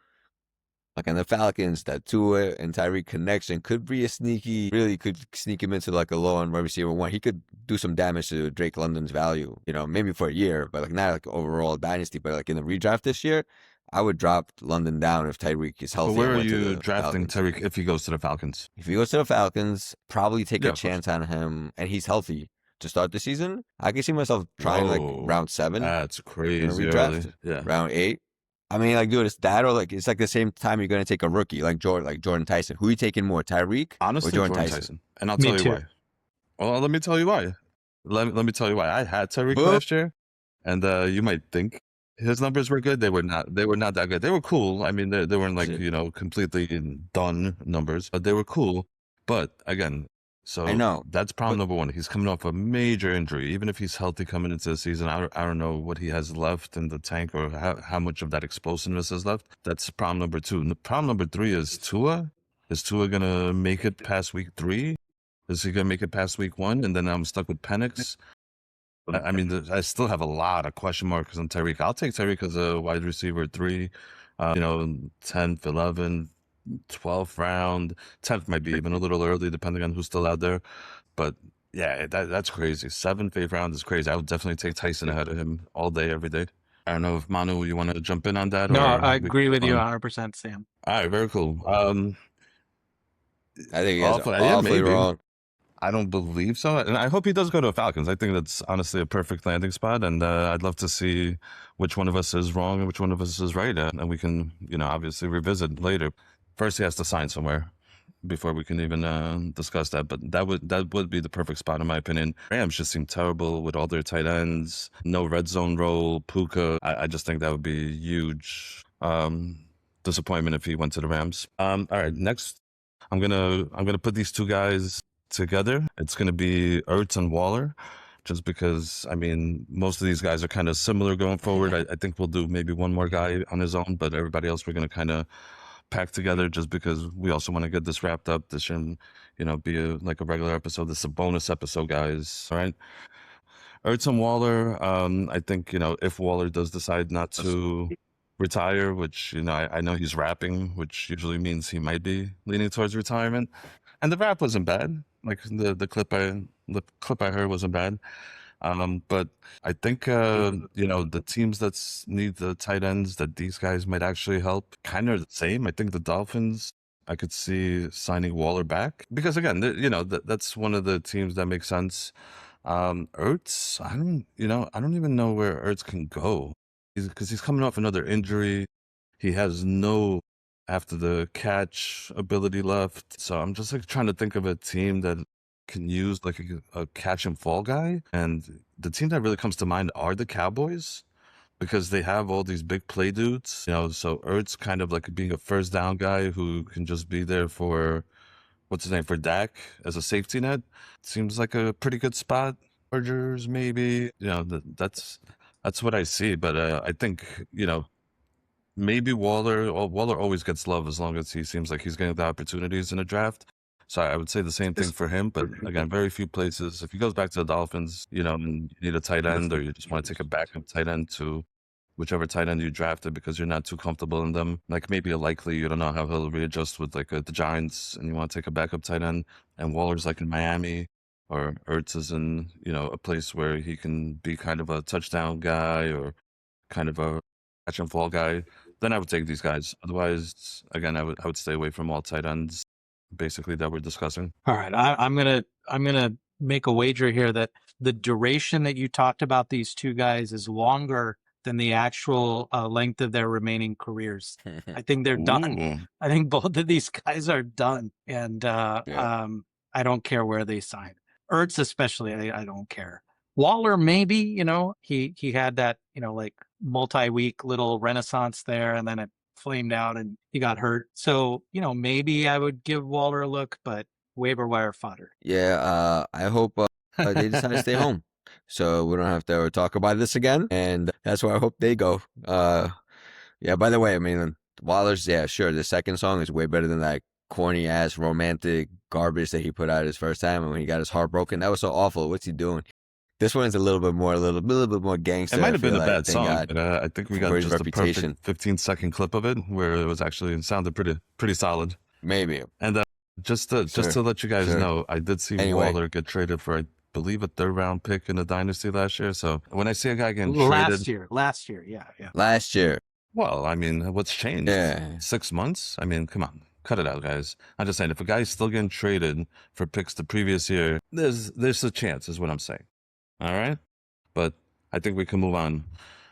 like on the Falcons, that Tua and Tyreek connection could be a sneaky, really could sneak him into like a low on wide receiver one. He could do some damage to Drake London's value, maybe for a year, but like not like overall dynasty. But like in the redraft this year, I would drop London down if Tyreek is But healthy where and are went to you the drafting Falcons. Tyreek if he goes to the Falcons? If he goes to the Falcons, probably take Yeah, a of course. chance on him and he's healthy to start the season. I can see myself trying like Whoa, round 7 that's in a crazy early. redraft, Yeah. round 8. I mean, like, dude, it's that or like it's like the same time you're gonna take a rookie like Jordan Tyson. Who are you taking more, Tyreek Honestly, or Jordan Jordan Tyson? Tyson. And I'll Me tell you too. why. Well, let me tell you why. Let me tell you why. I had Tyreek Boom. last year, and you might think his numbers were good. They were not. They were not that good. They were cool. I mean, they weren't like completely done numbers, but they were cool. But again, I know. that's problem But- number one. He's coming off a major injury. Even if he's healthy coming into the season, I don't know what he has left in the tank or how much of that explosiveness is left. That's problem number two. And problem number three is Tua. Is Tua gonna make it past week 3? Is he gonna make it past week 1? And then I'm stuck with Penix. I mean, I still have a lot of question marks on Tyreek. I'll take Tyreek as a wide receiver 3, 10th, 11th, 12th round. 10th might be even a little early, depending on who's still out there. But yeah, that's crazy. 7th, 8th round is crazy. I would definitely take Tyson ahead of him all day, every day. I don't know if Manu, you want to jump in on that? No, or I we agree can with move you on? 100%, Sam. All right, very cool. I think you guys are Yeah, awfully maybe. wrong. I don't believe so. And I hope he does go to the Falcons. I think that's honestly a perfect landing spot. And I'd love to see which one of us is wrong and which one of us is right. And we can, obviously revisit later. First, he has to sign somewhere before we can even discuss that. But that would be the perfect spot, in my opinion. Rams just seem terrible with all their tight ends. No red zone role. Puka. I just think that would be huge disappointment if he went to the Rams. All right, next. I'm gonna put these two guys together. It's gonna be Ertz and Waller, just because I mean most of these guys are kind of similar going forward. I think we'll do maybe one more guy on his own, but everybody else we're gonna kind of pack together just because we also want to get this wrapped up. This shouldn't, be like a regular episode. This is a bonus episode, guys. All right. Ertz and Waller. I think if Waller does decide not to retire, which I know he's rapping, which usually means he might be leaning towards retirement. And the rap wasn't bad. Like the clip I heard wasn't bad. But I think the teams that need the tight ends that these guys might actually help kind of the same. I think the Dolphins. I could see signing Waller back because again, that's one of the teams that makes sense. Ertz, I don't even know where Ertz can go. Because he's coming off another injury. He has no after the catch ability left. So I'm just like trying to think of a team that can use like a catch and fall guy. And the team that really comes to mind are the Cowboys because they have all these big play dudes. So Ertz kind of like being a first down guy who can just be there for what's his name for Dak as a safety net. Seems like a pretty good spot. Chargers maybe. That's what I see. But I think maybe Waller. Well, Waller always gets love as long as he seems like he's getting the opportunities in a draft. So I would say the same thing for him. But again, very few places. If he goes back to the Dolphins, and you need a tight end or you just want to take a backup tight end to whichever tight end you drafted because you're not too comfortable in them. Like maybe a likely, you don't know how he'll readjust with like the Giants and you want to take a backup tight end and Waller's like in Miami or Ertz is in, a place where he can be kind of a touchdown guy or kind of a catch and fall guy, then I would take these guys. Otherwise, again, I would stay away from all tight ends basically that we're discussing. All right, I'm gonna make a wager here that the duration that you talked about these two guys is longer than the actual length of their remaining careers. I think they're done. Ooh. I think both of these guys are done, and I don't care where they sign. Ertz especially, I don't care. Waller maybe, he had that like multi-week little renaissance there, and then it flamed out and he got hurt. So, maybe I would give Waller a look, but waiver wire fodder. Yeah, I hope they decide to stay home, so we don't have to ever talk about this again. And that's where I hope they go. Yeah. By the way, I mean Waller's. Yeah, sure. The second song is way better than that corny ass romantic garbage that he put out his first time, and when he got his heart broken, that was so awful. What's he doing? This one's a little bit more gangster. It might have been a like, bad song, but I think we got his just reputation. a perfect 15-second clip of it where it sounded pretty solid. Maybe. And just to let you guys know, I did see Waller get traded for, I believe, a 3rd-round pick in the dynasty last year. So when I see a guy getting traded last year, yeah. Last year. Well, I mean, what's changed? Yeah. 6 months? I mean, come on. Cut it out, guys. I'm just saying, if a guy's still getting traded for picks the previous year, there's a chance, is what I'm saying. All right? But I think we can move on.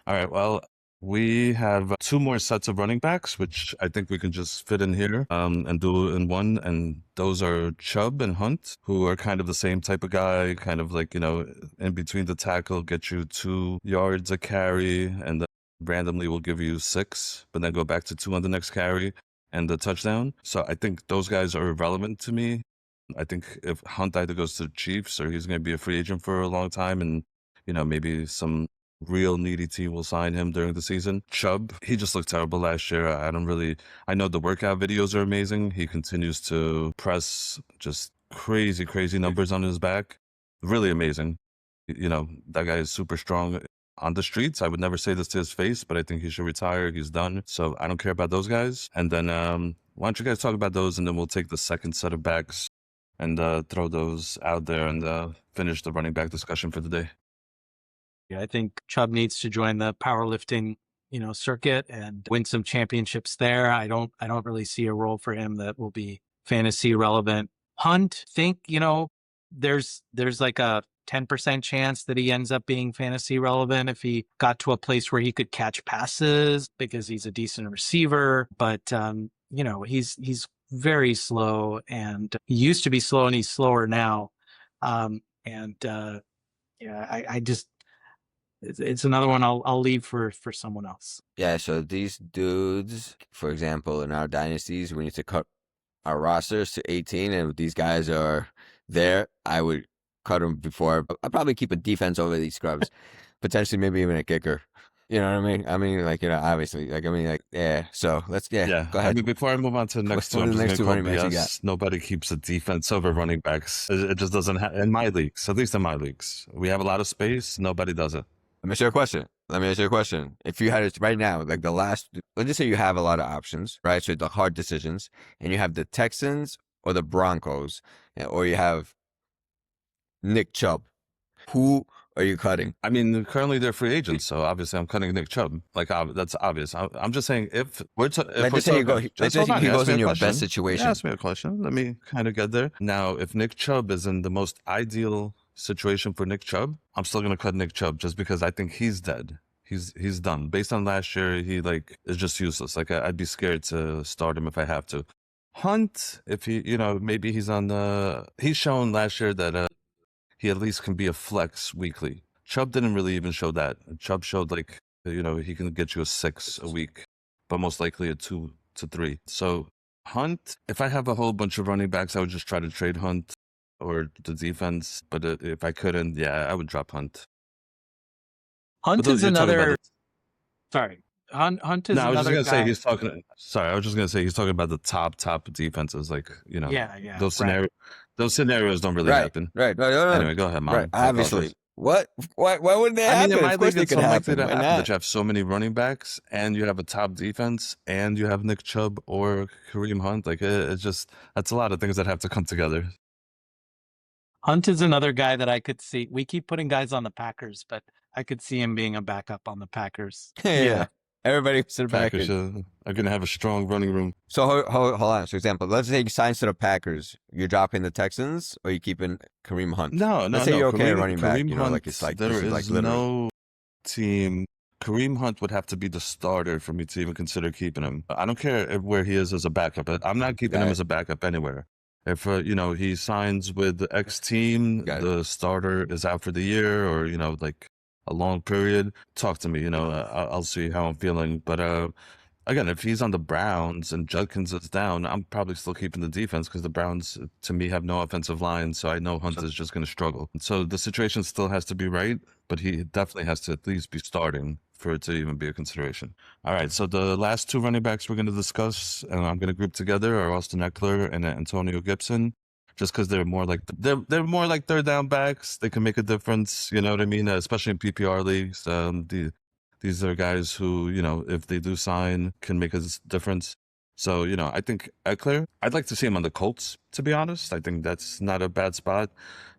All right, well, we have 2 more sets of running backs, which I think we can just fit in here and do in one. And those are Chubb and Hunt, who are kind of the same type of guy, kind of like, in between the tackle, get you 2 yards a carry, and randomly will give you 6, but then go back to 2 on the next carry and the touchdown. So I think those guys are irrelevant to me. I think if Hunt either goes to the Chiefs or he's going to be a free agent for a long time, and maybe some real needy team will sign him during the season. Chubb, he just looked terrible last year. I know the workout videos are amazing. He continues to press just crazy numbers on his back. Really amazing. That guy is super strong on the streets. I would never say this to his face, but I think he should retire. He's done. So I don't care about those guys. And then why don't you guys talk about those, and then we'll take the second set of backs and throw those out there and finish the running back discussion for the day. Yeah, I think Chubb needs to join the powerlifting, circuit and win some championships there. I don't really see a role for him that will be fantasy relevant. Hunt, there's like a 10% chance that he ends up being fantasy relevant if he got to a place where he could catch passes because he's a decent receiver. But he's very slow, and he used to be slow and he's slower now. It's another one I'll leave for someone else. Yeah, so these dudes, for example, in our dynasties, we need to cut our rosters to 18, and if these guys are there, I would cut them before. I'd probably keep a defense over these scrubs, potentially maybe even a kicker. You know what I mean? I mean, obviously, yeah. So let's, go ahead. I mean, before I move on to the next two, I'm just going to call BS. Nobody keeps a defense over running backs. It just doesn't happen in my leagues, at least in my leagues. We have a lot of space. Nobody does it. Let me ask you a question. If you had it right now, like let's just say you have a lot of options, right? So the hard decisions, and you have the Texans or the Broncos, or you have Nick Chubb. Who are you cutting? I mean, currently they're free agents, so obviously I'm cutting Nick Chubb. Like, that's obvious. I'm just saying if we're let's say he goes in your best situation. Ask me a question. Let me kind of get there. Now, if Nick Chubb is in the most ideal situation for Nick Chubb, I'm still gonna cut Nick Chubb just because I think he's dead. He's done. Based on last year, he is just useless. Like, I'd be scared to start him if I have to. Hunt, if he, maybe he's he's shown last year that he at least can be a flex weekly. Chubb didn't really even show that. Chubb showed he can get you a 6 a week, but most likely a 2 to 3. So Hunt, if I have a whole bunch of running backs, I would just try to trade Hunt or the defense. But if I couldn't, I would drop Hunt. Hunt is another. Sorry. Hunt is another. I was just gonna guy. say he's talking. Sorry, I was just gonna say he's talking about the top defenses. Those scenarios don't really happen. Right. Anyway, go ahead, Manu. Right. Obviously. What? Why wouldn't they happen? I mean, of course, it's so likely to happen that you have so many running backs, and you have a top defense, and you have Nick Chubb or Kareem Hunt. Like, it's just, that's a lot of things that have to come together. Hunt is another guy that I could see. We keep putting guys on the Packers, but I could see him being a backup on the Packers. Yeah. Everybody's the Packers are going to have a strong running room. So hold on. For example, let's say he signs to the Packers. You're dropping the Texans, or you keeping Kareem Hunt? No. Let's say you're okay running back. Kareem Hunt, there is no team. Kareem Hunt would have to be the starter for me to even consider keeping him. I don't care where he is as a backup. I'm not keeping him as a backup anywhere. If he signs with the X team, the starter is out for the year, or a long period, talk to me. You know, I'll see how I'm feeling. But again, if he's on the Browns and Judkins is down, I'm probably still keeping the defense because the Browns, to me, have no offensive line. So I know Hunt is just going to struggle. So the situation still has to be right, but he definitely has to at least be starting for it to even be a consideration. All right. So the last two running backs we're going to discuss, and I'm going to group together, are Austin Ekeler and Antonio Gibson. Just because they're more like more like third down backs, they can make a difference. You know what I mean? Especially in PPR leagues. These are guys who, you know, if they do sign, can make a difference. So, you know, I think Ekeler, I'd like to see him on the Colts, to be honest. I think that's not a bad spot,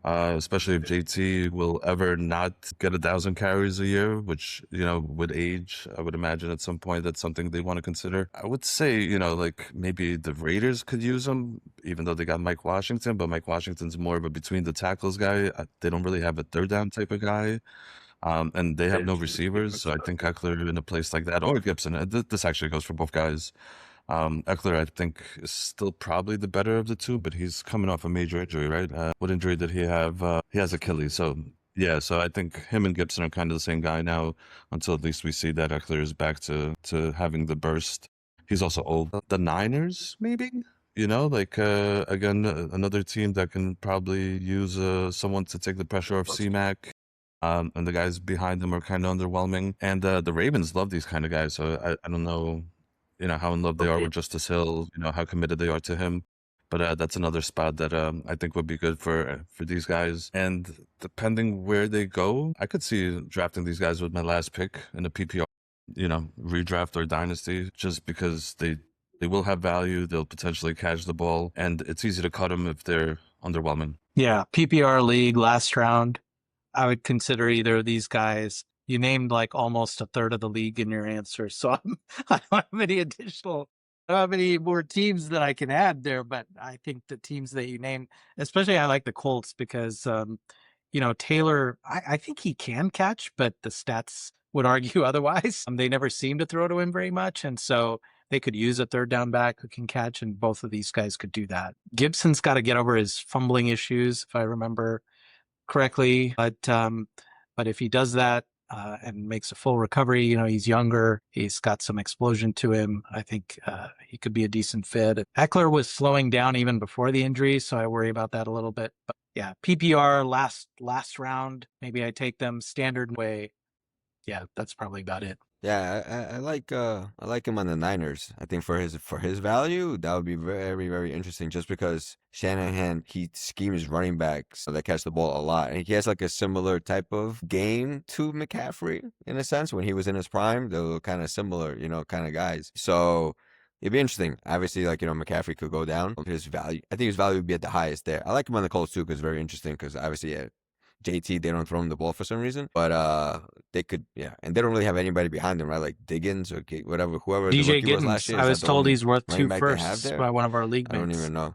especially if JT will ever not get 1,000 carries a year, which, you know, with age, I would imagine at some point that's something they want to consider. I would say, you know, like maybe the Raiders could use him, even though they got Mike Washington, but Mike Washington's more of a between the tackles guy. They don't really have a third down type of guy. And they have no receivers, so I think Ekeler in a place like that, or Gibson, this actually goes for both guys. Ekeler, I think, is still probably the better of the two, but he's coming off a major injury, right? What injury did he have? He has Achilles, so yeah, so I think him and Gibson are kind of the same guy now, until at least we see that Ekeler is back to having the burst. He's also old. The Niners, maybe? You know, like, again, another team that can probably use someone to take the pressure off C-Mac. And the guys behind them are kind of underwhelming. And the Ravens love these kind of guys. So I don't know, you know, how in love they are with Justice Hill, you know, how committed they are to him. But that's another spot that I think would be good for these guys. And depending where they go, I could see drafting these guys with my last pick in a PPR, you know, redraft or dynasty, just because they will have value. They'll potentially catch the ball, and it's easy to cut them if they're underwhelming. Yeah, PPR league last round. I would consider either of these guys. You named like almost a third of the league in your answer, so I don't have any more teams that I can add there. But I think the teams that you named, especially I like the Colts because you know, Taylor, I think he can catch, but the stats would argue otherwise. They never seem to throw to him very much, and so they could use a third down back who can catch, and both of these guys could do that. Gibson's got to get over his fumbling issues, if I remember correctly, but if he does that and makes a full recovery, you know, he's younger, he's got some explosion to him. I think he could be a decent fit. Ekeler was slowing down even before the injury, so I worry about that a little bit. But yeah, PPR last round, maybe I take them standard way. Yeah, that's probably about it. Yeah, I like him on the Niners. I think for his value, that would be very, very interesting. Just because Shanahan, he schemes running backs that catch the ball a lot, and he has like a similar type of game to McCaffrey in a sense. When he was in his prime, they were kind of similar, you know, kind of guys. So it'd be interesting. Obviously, like, you know, McCaffrey could go down. His value, I think his value would be at the highest there. I like him on the Colts too because it's very interesting. Because obviously, yeah, JT, they don't throw him the ball for some reason, but they could, yeah, and they don't really have anybody behind them, right? Like Diggins or whatever, whoever the DJ rookie was last Giddens, year. I Is was that the told only he's worth running 2 back they have firsts there? by one of our league I mates. don't even know.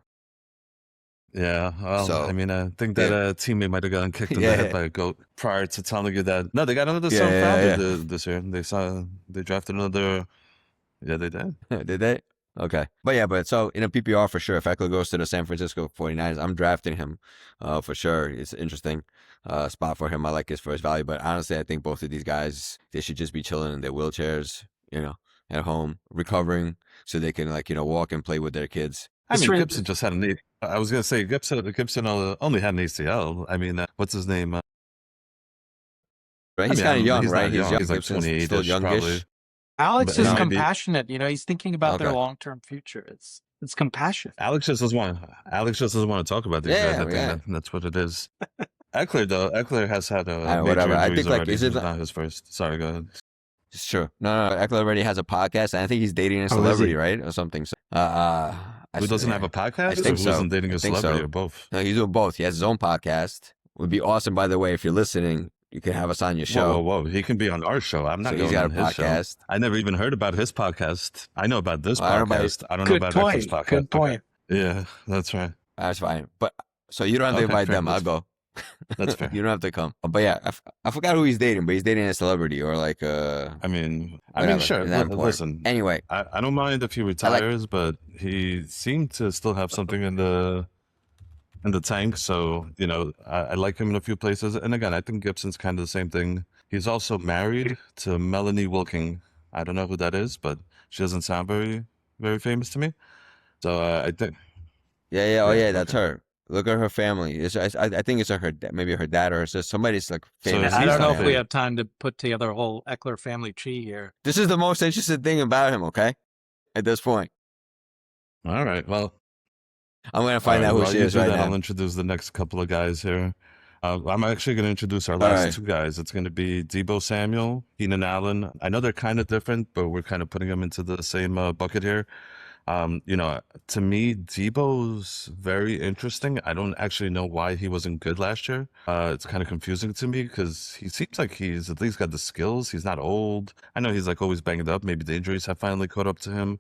Yeah, well, So, I mean, I think that yeah. teammate might have gotten kicked in the Yeah. head by a goat prior to telling you that. No, they got another Yeah, seventh yeah, rounder yeah. this year. They drafted another. Yeah, they did. Did they? Okay. But yeah, but so in a PPR for sure, if Ekeler goes to the San Francisco 49ers, I'm drafting him for sure. It's an interesting spot for him. I like his for his value. But honestly, I think both of these guys, they should just be chilling in their wheelchairs, you know, at home, recovering so they can, like, you know, walk and play with their kids. I mean, Gibson just had an. I was gonna say Gibson only had an ACL. I mean, what's his name? Right? He's I mean, kind of young, he's right? not young. He's like Gibson's 28-ish, still youngish. probably. Alex But is no, maybe- compassionate. You know, he's thinking about their Okay. long-term future. It's compassion. Alex just doesn't want to talk about these guys. I think that's what it is. Ekeler, though, has had a major whatever. I injuries think, like, already. is it It's not his first. Sorry, go ahead. It's true. No. Ekeler already has a podcast, and I think he's dating a celebrity, right, or something. So, Who doesn't have a podcast? I think or who so. isn't dating I a think celebrity so. or both? No, he's doing both. He has his own podcast. Would be awesome, by the way, if you're listening. You can have us on your show. Whoa. He can be on our show. I'm not So going he's got on a his show. podcast. I never even heard about his podcast. I know about this Well, podcast. I don't know about Ekeler's podcast. Good point. Yeah, that's right. That's fine. But so you don't have to invite fair. them. I'll go. That's fair. You don't have to come. But yeah, I forgot who he's dating, but he's dating a celebrity or like I mean, whatever. sure. Not important. Listen, Anyway, I don't mind if he retires, but he seemed to still have something in the tank. So, you know, I like him in a few places. And again, I think Gibson's kind of the same thing. He's also married to Melanie Wilking. I don't know who that is, but she doesn't sound very famous to me. So I think, Yeah, oh yeah, yeah, that's okay. her. Look at her family. I think it's maybe her dad or her sister. Somebody's like So famous is in I he that don't know if we family. healthy? have time to put together a whole Ekeler family tree here. This is the most interesting thing about him. Okay, at this point, All right. Well, I'm gonna all find right. out who While she you is do right that, I'll now. introduce the next couple of guys here. I'm actually going to introduce our All last right. two guys. It's going to be Deebo Samuel, Keenan Allen. I know they're kind of different, but we're kind of putting them into the same bucket here. You know, to me, Deebo's very interesting. I don't actually know why he wasn't good last year. It's kind of confusing to me because he seems like he's at least got the skills. He's not old. I know he's like always banged up. Maybe the injuries have finally caught up to him.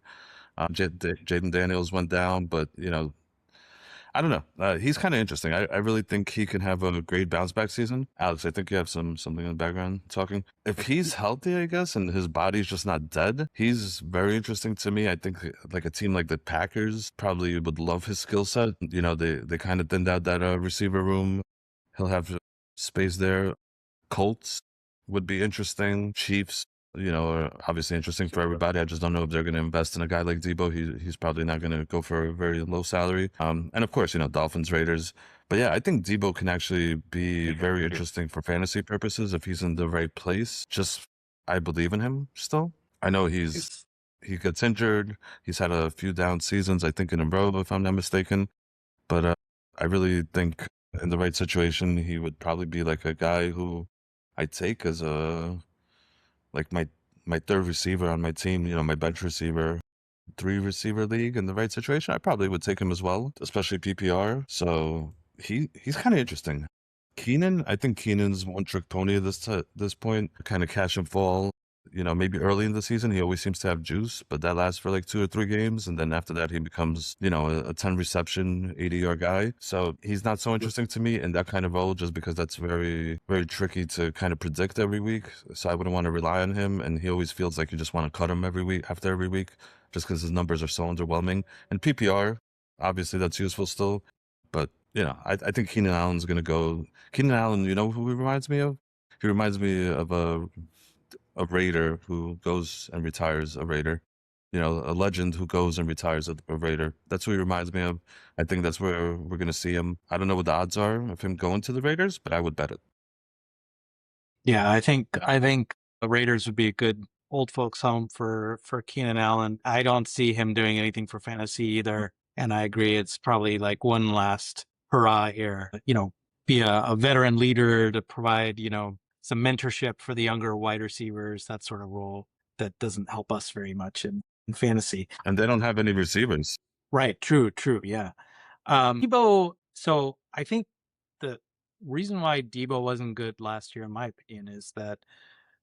Jaden Daniels went down, but you know, I don't know. He's kind of interesting. I really think he can have a great bounce back season. Alex, I think you have something in the background talking. If he's healthy, I guess, and his body's just not dead, he's very interesting to me. I think like a team like the Packers probably would love his skill set. You know, they kind of thinned out that receiver room. He'll have space there. Colts would be interesting. Chiefs, you know, are obviously interesting for everybody. I just don't know if they're going to invest in a guy like Deebo. He's probably not going to go for a very low salary. And of course, you know, Dolphins, Raiders. But yeah, I think Deebo can actually be very interesting for fantasy purposes if he's in the right place. Just I believe in him still. I know he gets injured. He's had a few down seasons, I think in a row, if I'm not mistaken. But I really think in the right situation, he would probably be like a guy who I take as a like my third receiver on my team, you know, my bench receiver, 3 receiver league in the right situation. I probably would take him as well, especially PPR. So he's kind of interesting. Keenan, I think Keenan's one trick pony at this point, kind of catch and fall. You know, maybe early in the season, he always seems to have juice, but that lasts for like 2 or 3 games. And then after that, he becomes, you know, a 10 reception, 80-yard guy. So he's not so interesting to me in that kind of role just because that's very tricky to kind of predict every week. So I wouldn't want to rely on him. And he always feels like you just want to cut him every week, after every week, just because his numbers are so underwhelming. And PPR, obviously that's useful still. But, you know, I think Keenan Allen's going to go. Keenan Allen, you know who he reminds me of? He reminds me of a Raider who goes and retires a Raider. You know, a legend who goes and retires a Raider. That's who he reminds me of. I think that's where we're going to see him. I don't know what the odds are of him going to the Raiders, but I would bet it. Yeah, I think the Raiders would be a good old folks home for Keenan Allen. I don't see him doing anything for fantasy either, and I agree. It's probably like one last hurrah here. You know, be a veteran leader to provide some mentorship for the younger wide receivers, that sort of role that doesn't help us very much in fantasy. And they don't have any receivers. Right. True. Yeah. Deebo. So I think the reason why Deebo wasn't good last year, in my opinion, is that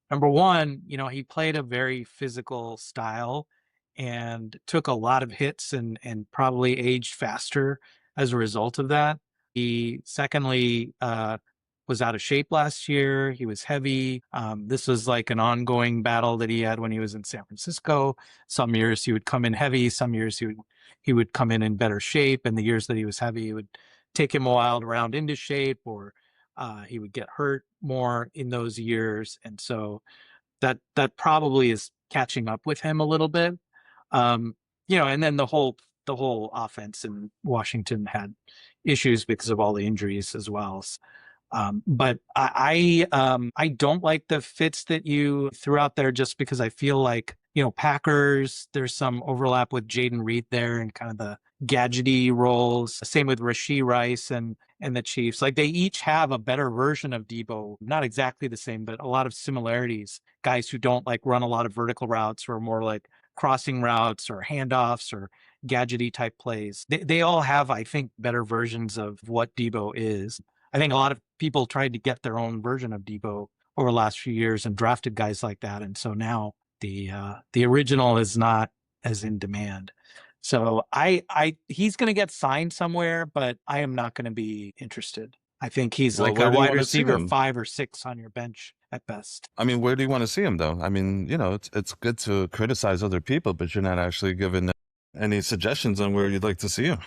number one, he played a very physical style and took a lot of hits and probably aged faster as a result of that. He secondly was out of shape last year. He was heavy. This was like an ongoing battle that he had when he was in San Francisco. Some years he would come in heavy. Some years he would come in better shape. And the years that he was heavy, it would take him a while to round into shape, or he would get hurt more in those years. And so that probably is catching up with him a little bit. And then the whole offense in Washington had issues because of all the injuries as well. But I don't like the fits that you threw out there, just because I feel like, Packers, there's some overlap with Jaden Reed there and kind of the gadgety roles. Same with Rashee Rice and the Chiefs. Like, they each have a better version of Deebo, not exactly the same, but a lot of similarities. Guys who don't like run a lot of vertical routes, or more like crossing routes or handoffs or gadgety type plays. They all have, I think, better versions of what Deebo is. I think a lot of people tried to get their own version of Deebo over the last few years and drafted guys like that. And so now the original is not as in demand. So he's going to get signed somewhere, but I am not going to be interested. I think he's Well, like where a do you wide want to see receiver him? 5 or 6 on your bench at best. I mean, where do you want to see him, though? I mean, you know, it's good to criticize other people, but you're not actually giving any suggestions on where you'd like to see him.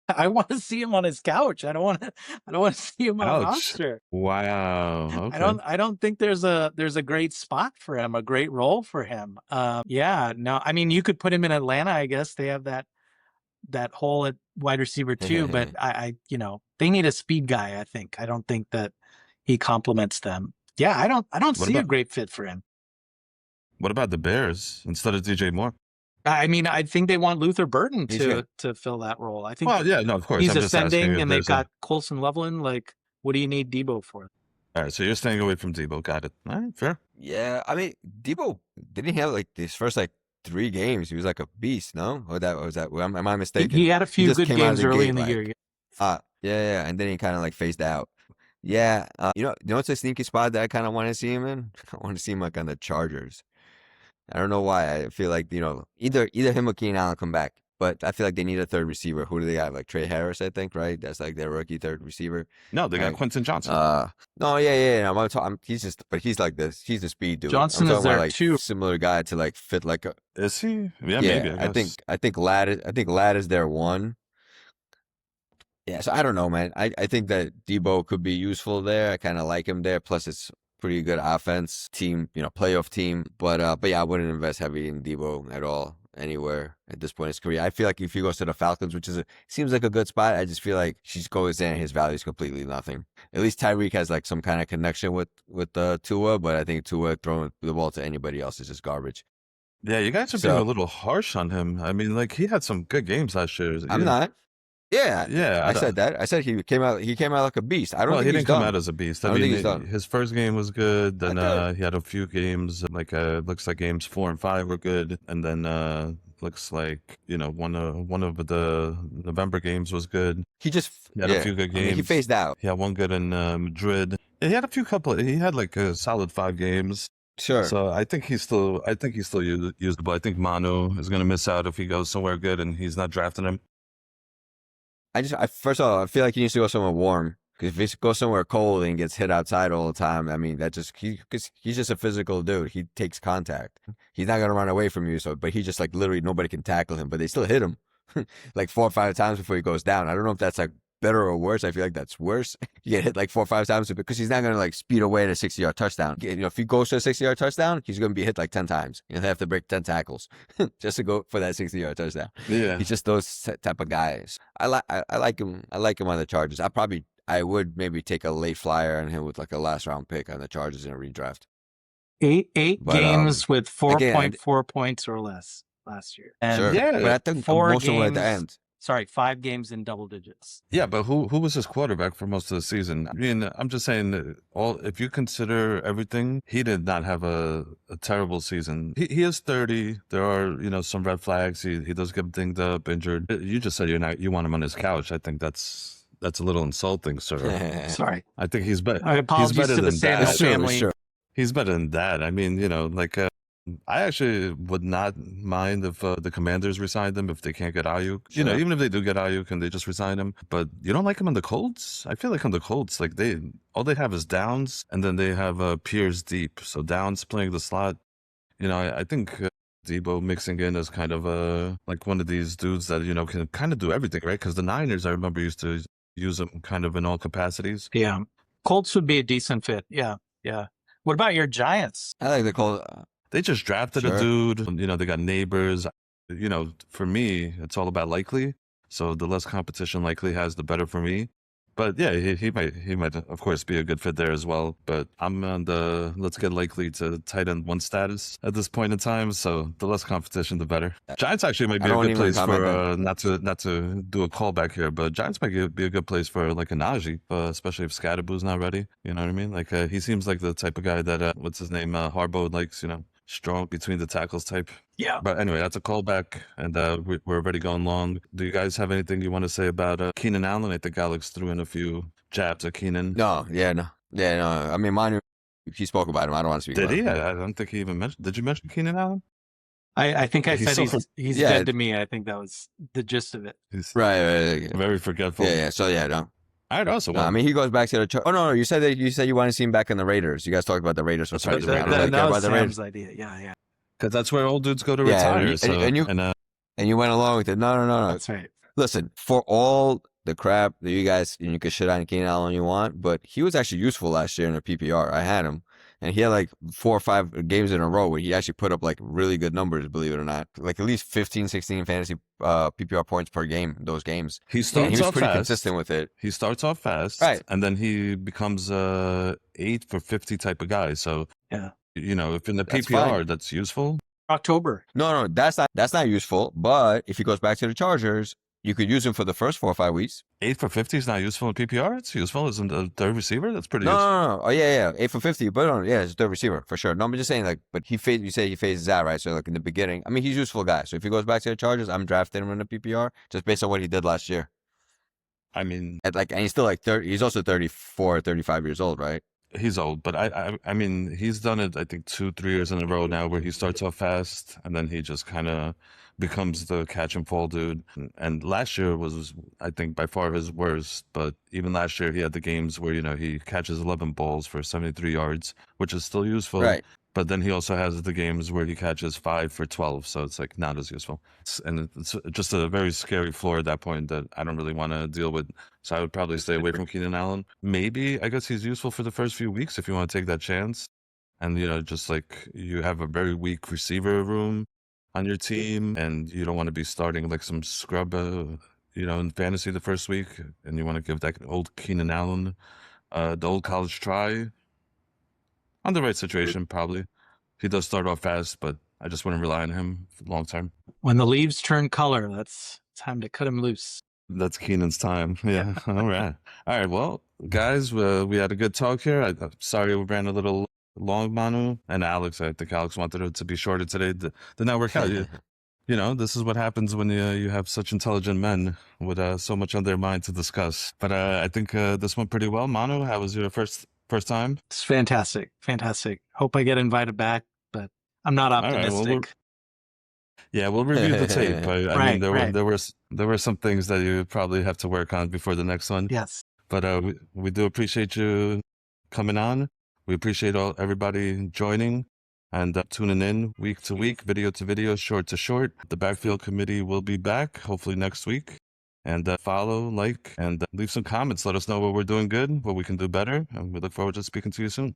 I want to see him on his couch. I don't want to see him on a Ouch. roster. Wow. Okay. I don't think there's a great spot for him, a great role for him. Yeah, no, I mean, you could put him in Atlanta. I guess they have that hole at wide receiver too, but they need a speed guy. I think. I don't think that he complements them. Yeah, I don't see a great fit for him. What about the Bears instead of DJ Moore? I mean, I think they want Luther Burden to fill that role. I think. Well, yeah, no, of course. He's I'm just ascending, asking and they've got Colson Loveland. Like, what do you need Deebo for? All right, so you're staying away from Deebo. Got it. All right, fair. Yeah, I mean, Deebo didn't he have like his first like 3 games? He was like a beast, no? Or was that? Am I mistaken? He had a few good games early in the year. Yeah, and then he kind of like phased out. Yeah, you know what's a sneaky spot that I kind of want to see him in? I want to see him like on the Chargers. I don't know why. I feel like, either him or Keenan Allen come back. But I feel like they need a third receiver. Who do they have? Like Trey Harris, I think, right? That's like their rookie third receiver. No, they got Quentin Johnson. No, yeah. He's like this. He's the speed dude. Johnson is there like, too. Similar guy to like fit like a. Is he? Yeah, maybe. I think Ladd is their one. Yeah, so I don't know, man. I think that Deebo could be useful there. I kind of like him there. Plus, it's pretty good offense team, playoff team. But yeah, I wouldn't invest heavy in Deebo at all anywhere at this point in his career. I feel like if he goes to the Falcons, which seems like a good spot, I just feel like she goes there and his value is completely nothing. At least Tyreek has like some kind of connection with Tua, but I think Tua throwing the ball to anybody else is just garbage. Yeah, you guys are being a little harsh on him. I mean, like he had some good games last year. I'm not. Yeah. I said that. I said he came out like a beast. I don't think he didn't come out as a beast. I mean, think he's done. His first game was good. Then he had a few games, like looks like games 4 and 5 were good. And then looks like, one of the November games was good. He had a few good games. I mean, he phased out. He had one good in Madrid. He had he had like a solid 5 games. Sure. So I think he's still usable. I think Manu is going to miss out if he goes somewhere good and he's not drafting him. First of all, I feel like he needs to go somewhere warm. Because if he goes somewhere cold and gets hit outside all the time, I mean, because he's just a physical dude. He takes contact. He's not going to run away from you. But he just like literally nobody can tackle him. But they still hit him like 4 or 5 times before he goes down. I don't know if that's like better or worse. I feel like that's worse. You get hit like 4 or 5 times because he's not going to like speed away at a 60-yard touchdown. If he goes to a 60-yard touchdown, he's going to be hit like 10 times. He'll have to break 10 tackles just to go for that 60-yard touchdown. Yeah, he's just those type of guys. I like him. I like him on the Chargers. I would maybe take a late flyer on him with like a last round pick on the Chargers in a redraft. 8 games with 4.4 points or less last year. And sure. Yeah, but I think 4 most games at the end. Sorry, 5 games in double digits. Yeah, but who was his quarterback for most of the season? I mean, I'm just saying that if you consider everything, he did not have a terrible season. He is 30. There are, some red flags. He does get dinged up, injured. You just said you want him on his couch. I think that's a little insulting, sir. Sorry. I think he's better. Apologies he's better to the than Samuel family. Sure. He's better than that. I mean, I actually would not mind if the Commanders resigned him if they can't get Aiyuk. Sure. Even if they do get Aiyuk and they just resign him. But you don't like him on the Colts? I feel like on the Colts, like all they have is Downs, and then they have Pierce deep. So Downs playing the slot. I think Deebo mixing in as kind of like one of these dudes that can kind of do everything, right? Because the Niners, I remember, used to use him kind of in all capacities. Yeah, Colts would be a decent fit. Yeah. What about your Giants? I like the Colts. They just drafted a dude. They got neighbors. For me, it's all about likely. So the less competition likely has, the better for me. But yeah, he might of course be a good fit there as well. But I'm on the let's get likely to tight end 1 status at this point in time. So the less competition, the better. Giants actually might be a good place for not to do a callback here, but Giants might be a good place for like a Najee, especially if Scadaboo's not ready. You know what I mean? Like he seems like the type of guy that what's his name Harbaugh likes. Strong between the tackles type. Yeah. But anyway, that's a callback, and we're already going long. Do you guys have anything you want to say about Keenan Allen? I think Alex threw in a few jabs at Keenan. No. I mean, Manu, he spoke about him. I don't want to speak about him. Did he? I don't think he even mentioned. Did you mention Keenan Allen? I think I said he's dead to me. I think that was the gist of it. Right. Very forgetful. Yeah. So yeah, no. All right, also. No, I mean, he goes back to the. Oh no, you said you want to see him back in the Raiders. You guys talked about the Raiders. That's right. That was Sam's idea. Yeah. Because that's where old dudes go to retire. And you went along with it. No. That's right. Listen, for all the crap that you guys, you can shit on Keenan Allen you want, but he was actually useful last year in a PPR. I had him, and he had like 4 or 5 games in a row where he actually put up like really good numbers, believe it or not. Like at least 15, 16 fantasy PPR points per game in those games. He And starts he was off pretty fast. consistent with it. He starts off fast, Right. and then he becomes a 8 for 50 type of guy. So, Yeah. you know, if in the That's PPR fine. that's useful, October. No, that's not useful. But if he goes back to the Chargers, you could use him for the first 4 or 5 weeks. 8 for 50 is not useful in PPR. It's useful as a third receiver. That's pretty No, useful. no. Oh yeah. 8 for 50. But yeah, it's a third receiver for sure. No, I'm just saying like, but you say he phases out, right? So like in the beginning, I mean, he's a useful guy. So if he goes back to the Chargers, I'm drafting him in the PPR just based on what he did last year. I mean, And he's still like 30. He's also 34, 35 years old, right? he's old, but I mean, he's done it, I think, 2-3 years in a row now where he starts off fast and then he just kind of becomes the catch and fall dude. And last year was, I think, by far his worst. But even last year, he had the games where, you know, he catches 11 balls for 73 yards, which is still useful. Right. But then he also has the games where he catches 5 for 12. So it's like not as useful. It's just a very scary floor at that point that I don't really want to deal with. So I would probably stay away from Keenan Allen. Maybe, I guess he's useful for the first few weeks if you want to take that chance. And, you know, just like you have a very weak receiver room on your team and you don't want to be starting like some scrub, you know, in fantasy the first week. And you want to give that old Keenan Allen the old college try. On the right situation, probably. He does start off fast, but I just wouldn't rely on him long term. When the leaves turn color, that's time to cut him loose. That's Keenan's time. Yeah. All right. All right. Well, guys, we had a good talk here. I'm sorry we ran a little long, Manu. And Alex, I think Alex wanted it to be shorter today. Did not work out. You know, this is what happens when you have such intelligent men with so much on their mind to discuss. But I think this went pretty well. Manu, how was your first time? It's fantastic. Fantastic. Hope I get invited back, but I'm not optimistic. Yeah, we'll review the tape. I mean, there were some things that you probably have to work on before the next one. Yes. But we do appreciate you coming on. We appreciate everybody joining and tuning in week to week, video to video, short to short. The Backfield Committee will be back hopefully next week. And follow, like, and leave some comments. Let us know what we're doing good, what we can do better. And we look forward to speaking to you soon.